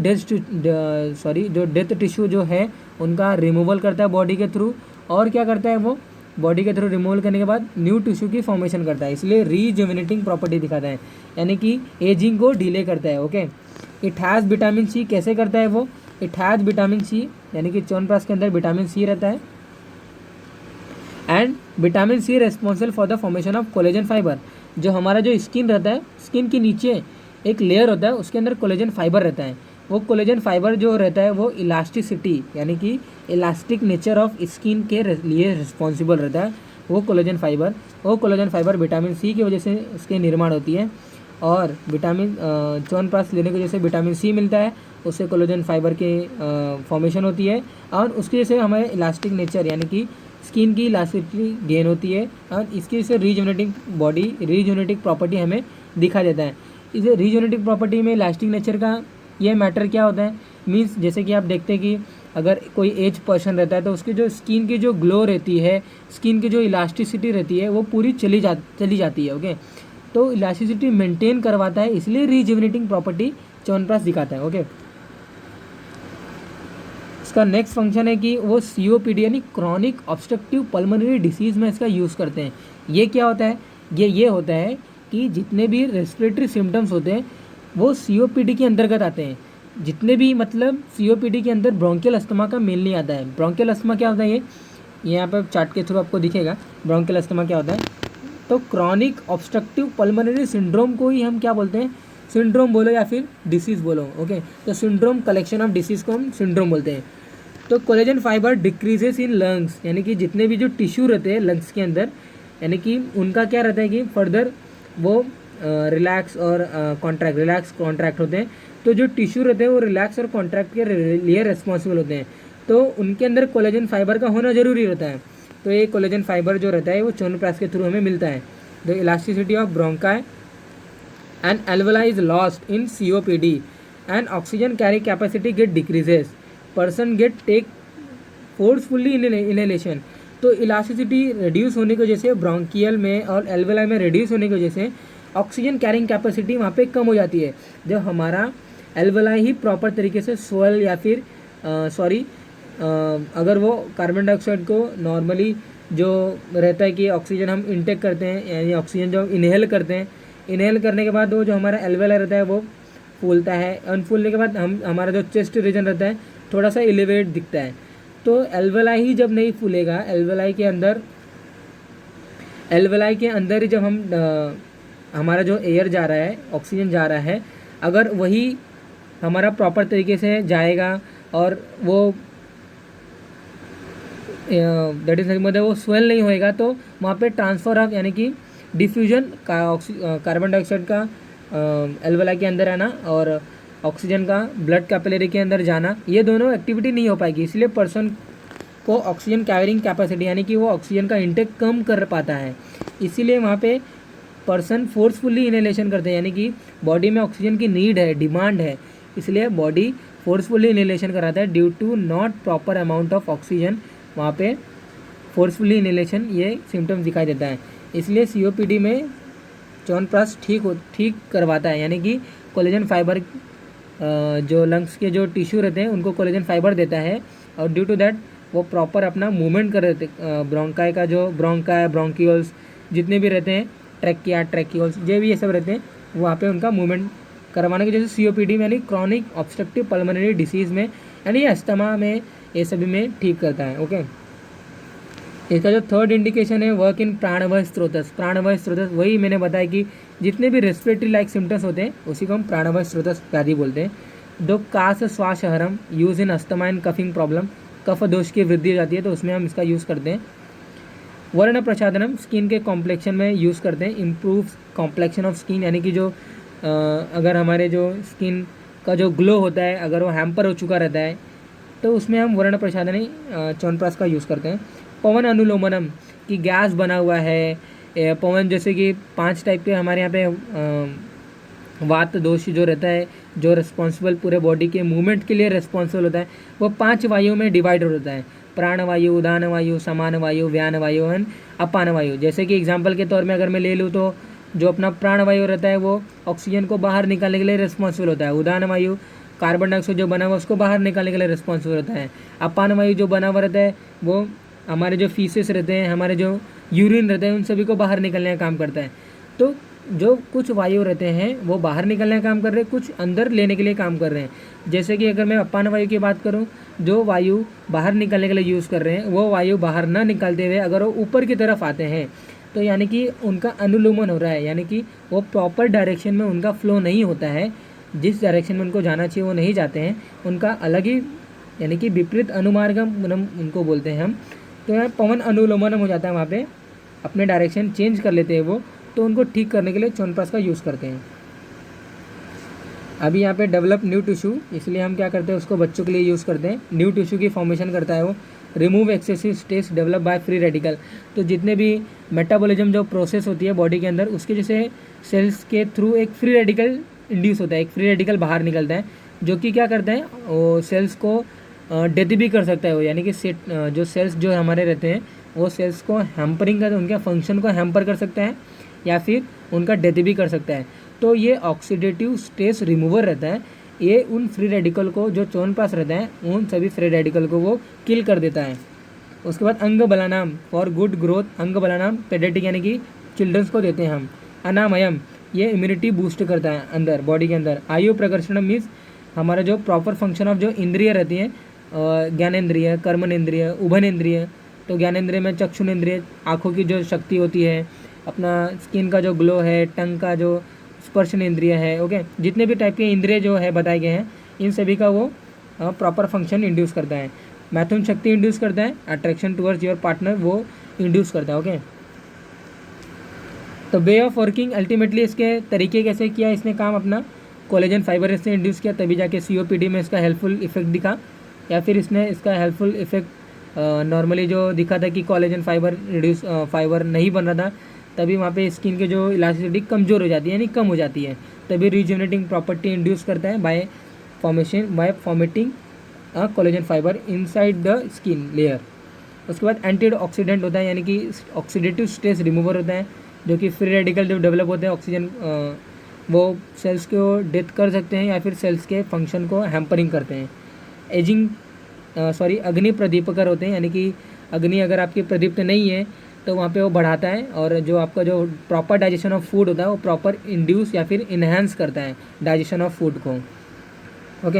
डेथ टिश्यू जो है उनका रिमूवल करता है बॉडी के थ्रू, और क्या करता है वो बॉडी के थ्रू रिमूवल करने के बाद न्यू टिश्यू की फॉर्मेशन करता है, इसलिए रीजुविनेटिंग प्रॉपर्टी दिखाता है, यानी कि एजिंग को डिले करता है। Okay, it has vitamin C, कैसे करता है वो? इट हैज़ विटामिन सी, यानी कि च्यवनप्राश के अंदर विटामिन सी रहता है, and vitamin C responsible for the formation of collagen fibre. जो हमारा जो स्किन रहता है, स्किन के नीचे एक लेयर होता है उसके अंदर कोलेजन फाइबर रहता है, वो कोलेजन फाइबर जो रहता है वो इलास्टिसिटी यानी कि इलास्टिक नेचर ऑफ स्किन के लिए रिस्पॉन्सिबल रहता है। वो कोलेजन फाइबर विटामिन सी की वजह से उसके निर्माण होती है, और विटामिन च्यवनप्राश लेने की वजह से विटामिन सी मिलता है, उससे कोलेजन फाइबर के फॉर्मेशन होती है, और उसकी वजह से हमें इलास्टिक नेचर यानी कि स्किन की इलास्टिसिटी गेन होती है, और इसकी वजह से रीजुविनेटिंग प्रॉपर्टी हमें दिखा देता है। इसे रीजुविनेटिंग प्रॉपर्टी में इलास्टिक नेचर का ये मैटर क्या होता है, मीन्स जैसे कि आप देखते हैं कि अगर कोई एज पर्सन रहता है तो उसकी जो स्किन की जो ग्लो रहती है, स्किन की जो इलास्टिसिटी रहती है वो पूरी चली जाती है। ओके, तो इलास्टिसिटी मेंटेन करवाता है, इसलिए रीजुविनेटिंग प्रॉपर्टी च्यवनप्राश दिखाता है। ओके, इसका नेक्स्ट फंक्शन है कि वो COPD यानी क्रॉनिक ऑब्स्ट्रक्टिव पल्मोनरी डिसीज़ में इसका यूज़ करते हैं। ये क्या होता है? ये होता है कि जितने भी रेस्पिरेटरी सिम्टम्स होते हैं वो COPD के अंतर्गत आते हैं। जितने भी मतलब COPD के अंदर ब्रोंकियल अस्थमा का मेनली आता है। ब्रोंकियल अस्थमा क्या होता है? ये ये यहाँ पे चार्ट के थ्रू आपको दिखेगा ब्रोंकियल अस्थमा क्या होता है। तो क्रॉनिक ऑब्स्ट्रक्टिव पल्मोनरी सिंड्रोम को ही हम क्या बोलते हैं, सिंड्रोम बोलो या फिर डिसीज़ बोलो। ओके, तो सिंड्रोम कलेक्शन ऑफ डिसीज़ को हम सिंड्रोम बोलते हैं। तो collagen fibre decreases in lungs, यानी कि जितने भी जो टिश्यू रहते हैं लंग्स के अंदर, यानी कि उनका क्या रहता है कि फर्दर वो रिलैक्स और कॉन्ट्रैक्ट होते हैं। तो जो टिश्यू रहते हैं वो रिलैक्स और कॉन्ट्रैक्ट के लिए रिस्पॉन्सिबल होते हैं। तो उनके अंदर कोलेजन फाइबर का होना जरूरी रहता है। तो ये कोलेजन फाइबर जो रहता है वो च्योनप्राश के थ्रू हमें मिलता है। The elasticity of bronchi and alveoli is lost in COPD and oxygen carry capacity get decreases, person get take forcefully inhalation। तो इलास्टिसिटी रिड्यूस होने की वजह से ब्रोंकियल में और एल्वेलाई में रिड्यूस होने की वजह से ऑक्सीजन कैरिंग कैपेसिटी वहाँ पे कम हो जाती है। जब हमारा एल्वेलाई ही प्रॉपर तरीके से स्वेल या फिर अगर वो कार्बन डाइऑक्साइड को नॉर्मली जो रहता है कि ऑक्सीजन हम इंटेक करते हैं, यानी ऑक्सीजन जो इनहेल करते हैं, इनहेल करने के बाद वो जो हमारा एल्वेलाई रहता है वो फूलता है। अनफूलने के बाद हमारा जो चेस्ट रीजन रहता है थोड़ा सा एलिवेट दिखता है। तो एल्वेलाई ही जब नहीं फूलेगा, एल्वेलाई के अंदर ही जब हमारा जो एयर जा रहा है, ऑक्सीजन जा रहा है, अगर वही हमारा प्रॉपर तरीके से जाएगा और वो दैट इज मतलब वो स्वेल नहीं होएगा, तो वहाँ पे ट्रांसफ़र ऑफ यानी कि डिफ्यूजन कार्बन डाइऑक्साइड का एल्वेलाई के अंदर आना और ऑक्सीजन का ब्लड कैपिलरी के अंदर जाना, ये दोनों एक्टिविटी नहीं हो पाएगी। इसलिए पर्सन को ऑक्सीजन कैरिंग कैपेसिटी यानी कि वो ऑक्सीजन का इंटेक कम कर पाता है। इसीलिए वहाँ पे पर्सन फोर्सफुली इनहेलेशन करते हैं, यानी कि बॉडी में ऑक्सीजन की नीड है, डिमांड है, इसलिए बॉडी फोर्सफुली इनहेलेशन कराता है। Due to not proper amount of oxygen, वहाँ पे फोर्सफुली इनहेलेशन ये सिम्टम्स दिखाई देता है। इसलिए COPD में च्यवनप्राश ठीक करवाता है, यानी कि कोलेजन फाइबर जो लंग्स के जो टिश्यू रहते हैं उनको कोलेजन फाइबर देता है, और ड्यू टू दैट वो प्रॉपर अपना मूवमेंट कर देते। ब्रोंकाई का जो ब्रोंकियोल्स जितने भी रहते हैं, ट्रैकियोल्स जो भी ये सब रहते हैं, वहाँ पे उनका मूवमेंट करवाने की, जैसे COPD में यानी क्रॉनिक ऑब्स्ट्रक्टिव पल्मोनरी डिसीज़ में, यानी अस्थमा में, ये सभी में ठीक करता है। ओके, इसका जो थर्ड इंडिकेशन है वर्क इन प्राणवायु स्रोतस। प्राणवायु स्रोतस वही मैंने बताया कि जितने भी रेस्पिरेटरी लाइक सिम्टम्स होते हैं उसी को हम प्राणवायु स्रोतस व्याधि बोलते हैं। दो कास श्वासहरम use in asthma and coughing problem, कफ दोष की वृद्धि हो जाती है तो उसमें हम इसका यूज़ करते हैं। वर्ण प्रसाधनम स्किन के कॉम्प्लेक्शन में यूज़ करते हैं, इम्प्रूव कॉम्प्लेक्शन ऑफ स्किन, यानी कि जो अगर हमारे जो स्किन का जो ग्लो होता है अगर वो हैम्पर हो चुका रहता है तो उसमें हम वर्ण प्रसाधनी च्यवनप्राश का यूज़ करते हैं। पवन अनुलोमनम की गैस बना हुआ है, पवन जैसे कि 5 टाइप के हमारे यहाँ पे वात दोष जो रहता है, जो रिस्पॉन्सिबल पूरे बॉडी के मूवमेंट के लिए रिस्पॉन्सिबल होता है, वो 5 वायु में डिवाइड होता है। प्राण वायु, उदान वायु, समान वायु, व्यान वायु एंड अपान वायु। जैसे कि एग्जाम्पल के तौर में अगर मैं ले लूँ तो जो अपना प्राण वायु रहता है वो ऑक्सीजन को बाहर निकालने के लिए रिस्पॉन्सिबल होता है। उदान वायु कार्बन डाइऑक्साइड जो बना हुआ उसको बाहर निकालने के लिए रिस्पॉन्सिबल होता है। अपान वायु जो बना हुआ रहता है वो हमारे जो फीसेस रहते हैं, हमारे जो यूरिन रहते हैं, उन सभी को बाहर निकलने का काम करता है। तो जो कुछ वायु रहते हैं वो बाहर निकलने का काम कर रहे हैं, कुछ अंदर लेने के लिए काम कर रहे हैं। जैसे कि अगर मैं अपान वायु की बात करूं, जो वायु बाहर निकलने के लिए यूज़ कर रहे हैं वो वायु बाहर ना निकालते हुए अगर वो ऊपर की तरफ आते हैं तो यानी कि उनका अनुलोमन हो रहा है, यानी कि वो प्रॉपर डायरेक्शन में उनका फ्लो नहीं होता है, जिस डायरेक्शन में उनको जाना चाहिए वो नहीं जाते हैं, उनका अलग ही यानी कि विपरीत अनुमार्गम उनको बोलते हैं हम। तो यहाँ पवन अनुलोमनम हो जाता है, वहाँ पे अपने डायरेक्शन चेंज कर लेते हैं वो, तो उनको ठीक करने के लिए च्यवनप्राश का यूज़ करते हैं। अभी यहाँ पे डेवलप न्यू टिश्यू, इसलिए हम क्या करते हैं उसको बच्चों के लिए यूज़ करते हैं। न्यू टिश्यू की फॉर्मेशन करता है वो। Remove excessive stress develop by free radical, तो जितने भी मेटाबॉलिज्म जो प्रोसेस होती है बॉडी के अंदर उसके जैसे सेल्स के थ्रू एक फ्री रेडिकल इंड्यूस होता है, एक फ्री रेडिकल बाहर निकलता है जो कि क्या करता है वो सेल्स को डेथ भी कर सकता है वो, यानी कि जो सेल्स जो हमारे रहते हैं वो सेल्स को हैम्परिंग कर, उनके फंक्शन को हैम्पर कर सकता है या फिर उनका डेथ भी कर सकता है। तो ये ऑक्सीडेटिव स्ट्रेस रिमूवर रहता है, ये उन फ्री रेडिकल को जो च्यवनप्राश रहता है उन सभी फ्री रेडिकल को वो किल कर देता है। उसके बाद अंग बलानाम फॉर गुड ग्रोथ, अंग बलानाम पेडियाट्रिक यानी कि चिल्ड्रंस को देते हैं हम। अनामयम ये इम्यूनिटी बूस्ट करता है अंदर बॉडी के अंदर। आयु प्रकर्षणम मीन्स हमारा जो प्रॉपर फंक्शन ऑफ जो इंद्रिय रहती हैं, ज्ञानेंद्रिय, कर्मनेंद्रिय, उभनेंद्रिय, तो ज्ञानेंद्रिय में चक्षुनेंद्रिय, आँखों की जो शक्ति होती है, अपना स्किन का जो ग्लो है, टंग का जो स्पर्शनेंद्रिय है, ओके, जितने भी टाइप के इंद्रिय जो है बताए गए हैं, इन सभी का वो प्रॉपर फंक्शन इंड्यूस करता है। मैथुन शक्ति इंड्यूस करता है, अट्रैक्शन टुवर्ड्स योर पार्टनर वो इंड्यूस करता है, ओके। तो वे ऑफ वर्किंग अल्टीमेटली इसके तरीके कैसे किया इसने काम अपना, कोलेजन फाइबर इसने इंड्यूस किया, तभी जाके COPD में इसका हेल्पफुल इफेक्ट दिखा, या फिर इसने इसका हेल्पफुल इफेक्ट नॉर्मली जो दिखा था कि कोलेजन फाइबर नहीं बन रहा था, तभी वहाँ पे स्किन के जो इलास्टिसिटी कमज़ोर हो जाती है, यानी कम हो जाती है, तभी रिजुविनेटिंग प्रॉपर्टी इंड्यूस करता है by formatting collagen fibre inside the skin layer. उसके बाद एंटीऑक्सीडेंट होता है, यानी कि ऑक्सीडेटिव स्ट्रेस रिमूवर होता है, जो कि फ्री रेडिकल जो डेवलप होते हैं ऑक्सीजन वो सेल्स को डेथ कर सकते हैं या फिर सेल्स के फंक्शन को हैम्परिंग करते हैं। अग्नि प्रदीपकर होते हैं, यानी कि अग्नि अगर आपकी प्रदीप्त नहीं है तो वहाँ पे वो बढ़ाता है, और जो आपका जो प्रॉपर डाइजेशन ऑफ फूड होता है वो प्रॉपर इंड्यूस या फिर इन्हेंस करता है डाइजेशन ऑफ फूड को, ओके।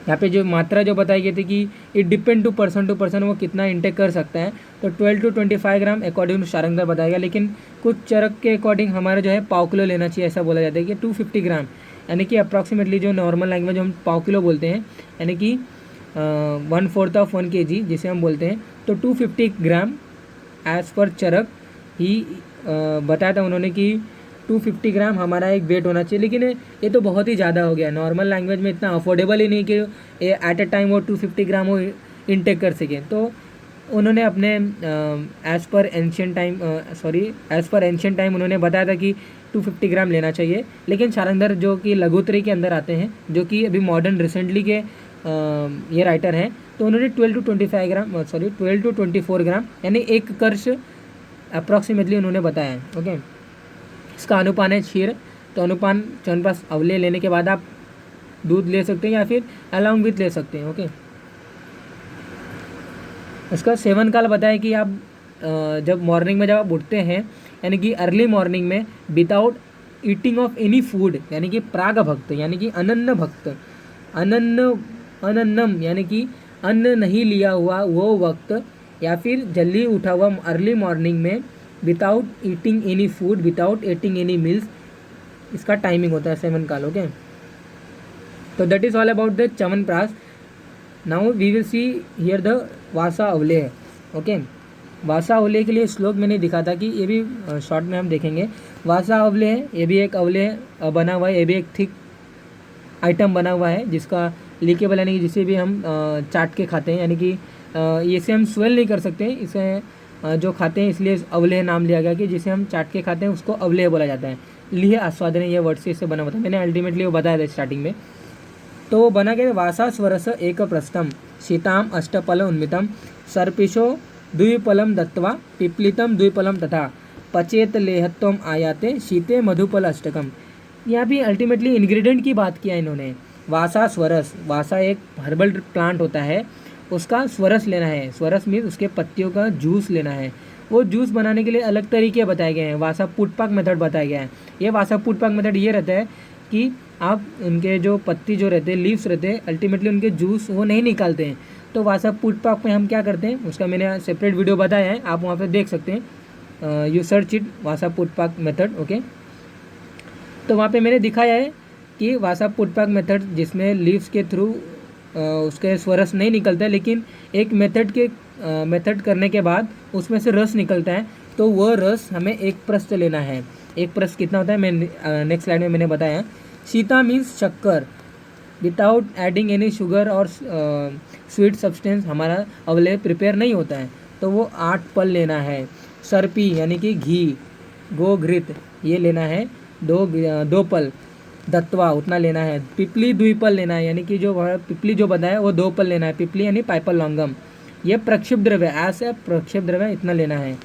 यहाँ पे जो मात्रा जो बताई गई थी कि इट डिपेंड टू पर्सन वो कितना इंटेक कर सकता है, तो 12 to 25 gram according to Sharangdhar बताया गया, लेकिन कुछ चरक के अकॉर्डिंग हमारा जो है पाव किलो लेना चाहिए, ऐसा बोला जाता है कि 250 ग्राम, यानी कि अप्रॉक्सीमेटली जो नॉर्मल लैंग्वेज हम पाव किलो बोलते हैं, यानी कि 1/4 of 1 kg जिसे हम बोलते हैं, तो 250 ग्राम एज़ पर चरक ही बताया था उन्होंने कि 250 ग्राम हमारा एक वेट होना चाहिए, लेकिन ये तो बहुत ही ज़्यादा हो गया, नॉर्मल लैंग्वेज में इतना अफोर्डेबल ही नहीं कि एट अ टाइम वो 250 ग्राम वो इनटेक कर सकें। तो उन्होंने अपने एज़ पर एंशियंट टाइम उन्होंने बताया था कि 250 ग्राम लेना चाहिए, लेकिन शारंगधर जो कि लघुत्री के अंदर आते हैं, जो कि अभी मॉडर्न रिसेंटली के ये राइटर हैं, तो उन्होंने 12 to 24 ग्राम यानी एक कर्श अप्रॉक्सीमेटली उन्होंने बताया है, ओके। इसका अनुपान है क्षीर, तो अनुपान चवनप्राश अवलेह लेने के बाद आप दूध ले सकते हैं या फिर अलॉन्ग विथ ले सकते हैं, ओके। इसका सेवन काल बताया कि आप जब मॉर्निंग में जब आप उठते हैं, यानी कि अर्ली मॉर्निंग में without eating of any food, यानी कि प्राग भक्त, यानी कि अनन्न भक्त, अनन्नम यानी कि अन्न नहीं लिया हुआ वो वक्त, या फिर जल्दी उठा हुआ अर्ली मॉर्निंग में without eating any food, without eating any meals, इसका टाइमिंग होता है 7 काल, ओके। तो that is all about the chyawanprash. Now we will see here the वासा अवलेह, ओके। वासा अवलेह के लिए श्लोक मैंने दिखा था कि ये भी शॉर्ट में हम देखेंगे। वासा अवलेह, ये भी एक अवलेह बना हुआ है, ये भी एक थिक आइटम बना हुआ है जिसका लीकेबल, यानी कि जिसे भी हम चाट के खाते हैं, यानी कि इसे हम स्वेल नहीं कर सकते, इसे जो खाते हैं इसलिए अवलेह नाम लिया गया कि जिसे हम चाट के खाते हैं उसको अवलेह बोला जाता है। लिए आस्वादन ये वर्ड से इसे बना हुआ था, मैंने अल्टीमेटली वो बताया था स्टार्टिंग में। तो वो बना के वासा स्वरस एक प्रस्थम शीताम अष्टपल उन्मितम सर्पिशो द्विपलम दत्वा पिप्लितम द्विपलम तथा पचेत लेहत्वम आयाते शीते मधुपल अष्टकम। यहाँ भी अल्टीमेटली इंग्रेडिएंट की बात किया इन्होंने। वासा स्वरस, वासा एक हर्बल प्लांट होता है, उसका स्वरस लेना है, स्वरस मीन्स उसके पत्तियों का जूस लेना है। वो जूस बनाने के लिए अलग तरीके बताए गए हैं, वासा पुटपाक मेथड बताया गया है। ये वासा पुटपाक मेथड ये रहता है कि आप उनके जो पत्ती जो रहते हैं, लीव्स रहते हैं, अल्टीमेटली उनके जूस वो नहीं निकालते हैं। तो वासा पुटपाक में हम क्या करते हैं, उसका मैंने सेपरेट वीडियो बताया है, आप वहाँ पर देख सकते हैं, यू सर्च इट वासा पुटपाक मेथड, ओके। तो वहाँ पे मैंने दिखाया है कि वासा पुटपाक मेथड जिसमें लीव्स के थ्रू उसके स्वरस नहीं निकलता है, लेकिन एक मेथड करने के बाद उसमें से रस निकलता है, तो वह रस हमें एक प्रस्त लेना है। एक प्रस्त कितना होता है, मैं नेक्स्ट स्लाइड में मैंने बताया। शीता मीन्स शक्कर, विदाउट एडिंग एनी शुगर और स्वीट सब्सटेंस हमारा अवलेह प्रिपेयर नहीं होता है, तो वो 8 पल लेना है। सर्पी यानी कि घी, गोघृत ये लेना है, 2 पल, दत्वा उतना लेना है। पिपली द्विपल लेना है, यानी कि जो पिपली जो बताया वो 2 पल लेना है, पिपली यानी पाइपल लॉन्गम। ये प्रक्षिप्त द्रव्य, ऐसे प्रक्षिप्त द्रव्य इतना लेना है।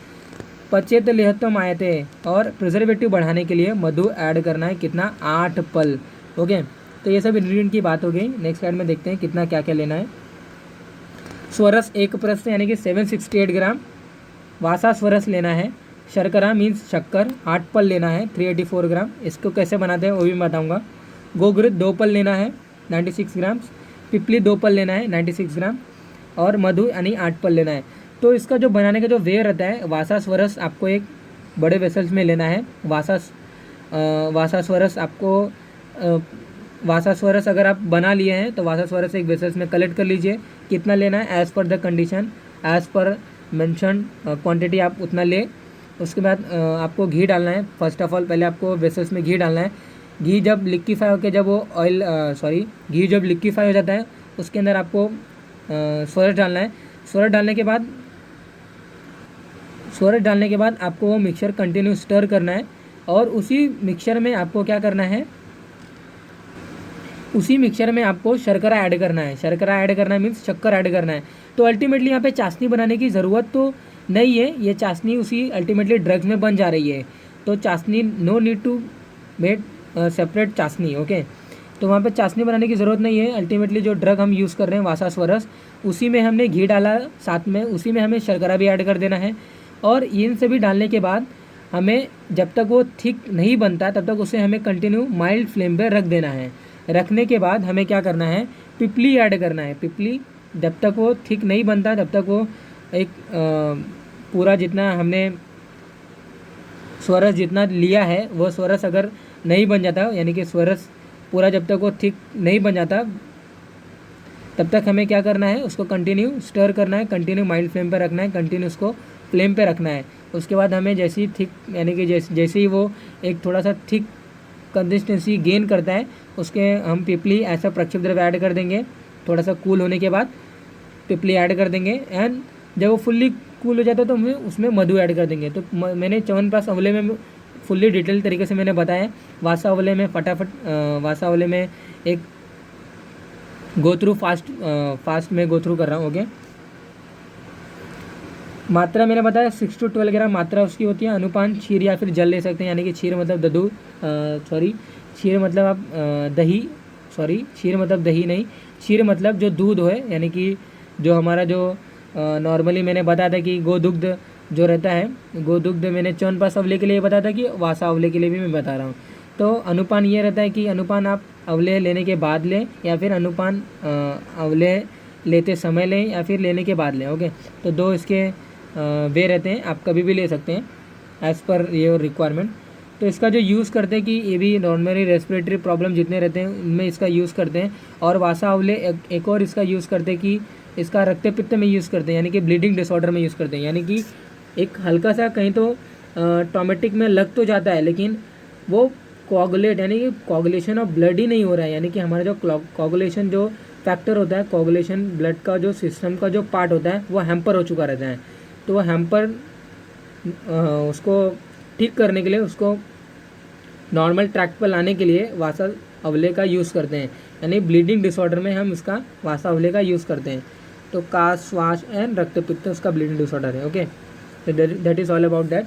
पचेत लेहत्वम आयते, और प्रिजर्वेटिव बढ़ाने के लिए मधु ऐड करना है, कितना 8 पल, ओके। तो ये सब इंग्रेडिएंट की बात हो गई। नेक्स्ट स्लाइड में देखते हैं कितना क्या क्या लेना है। स्वरस एक प्रस्त यानी कि 768 ग्राम वासा स्वरस लेना है। शर्करा मीन्स शक्कर 8 पल लेना है, 384 ग्राम। इसको कैसे बनाते हैं वो भी मैं बताऊँगा। गोघृत 2 पल लेना है, 96 ग्राम। पिपली 2 पल लेना है, 96 ग्राम। और मधु यानी 8 पल लेना है। तो इसका जो बनाने का जो वे रहता है, वासा स्वरस आपको एक बड़े वेसल्स में लेना है। वासा स्वरस आपको वासा स्वरस अगर आप बना लिए हैं तो वासा स्वरस एक वेसल्स में कलेक्ट कर लीजिए। कितना लेना है as per the condition, as per mention quantity आप उतना ले। उसके बाद आपको घी डालना है। फर्स्ट ऑफ ऑल पहले आपको वेसल्स में घी डालना है। घी जब लिक्विफाई होकर जब वो घी जब लिक्विफाई हो जाता है उसके अंदर आपको स्वरस डालना है। स्वरस डालने के बाद आपको वो मिक्सचर कंटिन्यू स्टर करना है। और उसी मिक्सचर में आपको क्या करना है, उसी मिक्सचर में आपको शर्करा ऐड करना है। शर्करा ऐड करना मीन्स शक्कर ऐड करना है। तो अल्टीमेटली यहाँ पे चाशनी बनाने की ज़रूरत तो नहीं है, ये चाशनी उसी अल्टीमेटली ड्रग्स में बन जा रही है। तो चाशनी, no need to made separate chashni, okay. तो वहाँ पे चाशनी बनाने की ज़रूरत नहीं है। अल्टीमेटली जो ड्रग हम यूज़ कर रहे हैं वासा स्वरस, उसी में हमने घी डाला, साथ में उसी में हमें शर्करा भी ऐड कर देना है। और इन सभी डालने के बाद हमें जब तक वो थिक नहीं बनता तब तक उसे हमें कंटिन्यू माइल्ड फ्लेम पे रख देना है। रखने के बाद हमें क्या करना है, पिपली ऐड करना है। पिपली जब तक वो थिक नहीं बनता तब तक वो एक पूरा जितना हमने स्वरस जितना लिया है वो स्वरस अगर नहीं बन जाता, यानी कि स्वरस पूरा जब तक वो थिक नहीं बन जाता तब तक हमें क्या करना है, उसको कंटिन्यू स्टर करना है, कंटिन्यू माइल्ड फ्लेम पे रखना है, कंटिन्यू उसको फ्लेम पे रखना है। उसके बाद हमें जैसे ही थिक, यानी कि जैसे ही वो एक थोड़ा सा थिक कंसिस्टेंसी गेन करता है उसके हम पिपली ऐसा प्रक्षेप द्रव्य ऐड कर देंगे। थोड़ा सा कूल होने के बाद पिपली ऐड कर देंगे। एंड जब वो फुल्ली कूल हो जाता है तो हमें उसमें मधु ऐड कर देंगे। तो मैंने च्यवनप्राश आंवले में फुल्ली डिटेल तरीके से मैंने बताया। वासा आंवले में वासा आंवले में एक गो थ्रू फास्ट में गो थ्रू कर रहा हूँ, ओके। मात्रा मैंने बताया 6 to 12 ग्राम मात्रा उसकी होती है। अनुपान क्षीर या फिर जल ले सकते हैं, यानी कि क्षीर मतलब क्षीर मतलब आप क्षीर मतलब दही नहीं, क्षीर मतलब जो दूध है, यानी कि जो हमारा जो नॉर्मली मैंने बताया था कि गोदुग्ध जो रहता है, गोदुग्ध मैंने च्यवनप्राश आंवले के लिए बताया था कि वासा आंवले के लिए भी मैं बता रहा हूँ। तो अनुपान ये रहता है कि अनुपान आप आंवले लेने के बाद लें या फिर अनुपान आंवले लेते समय लें या फिर लेने के बाद लें, ओके। तो दो इसके वे रहते हैं, आप कभी भी ले सकते हैं एज़ पर योर रिक्वायरमेंट। तो इसका जो यूज़ करते हैं कि ये भी नॉर्मली रेस्पिरेटरी प्रॉब्लम जितने रहते हैं उनमें इसका यूज़ करते हैं। और वासा आंवले एक और इसका यूज़ करते हैं कि इसका रक्त पित्त में यूज़ करते हैं, यानी कि ब्लीडिंग डिसऑर्डर में यूज़ करते हैं। यानी कि एक हल्का सा कहीं तो टॉमेटिक में लग तो जाता है लेकिन वो कोगुलेट, यानी कि कोगुलेशन ऑफ ब्लड ही नहीं हो रहा है। यानी कि हमारा जो कोगुलेशन जो फैक्टर होता है, कोगुलेशन ब्लड का जो सिस्टम का जो पार्ट होता है वो हैम्पर हो चुका रहता है। तो वो हैम्पर उसको ठीक करने के लिए, उसको नॉर्मल ट्रैक पर लाने के लिए वासा आंवले का यूज़ करते हैं। यानी ब्लीडिंग डिसऑर्डर में हम इसका वासा आंवले का यूज़ करते हैं। तो काश, श्वास एंड रक्त पित्त उसका ब्लीडिंग डिसऑर्डर है, okay. That is all about that.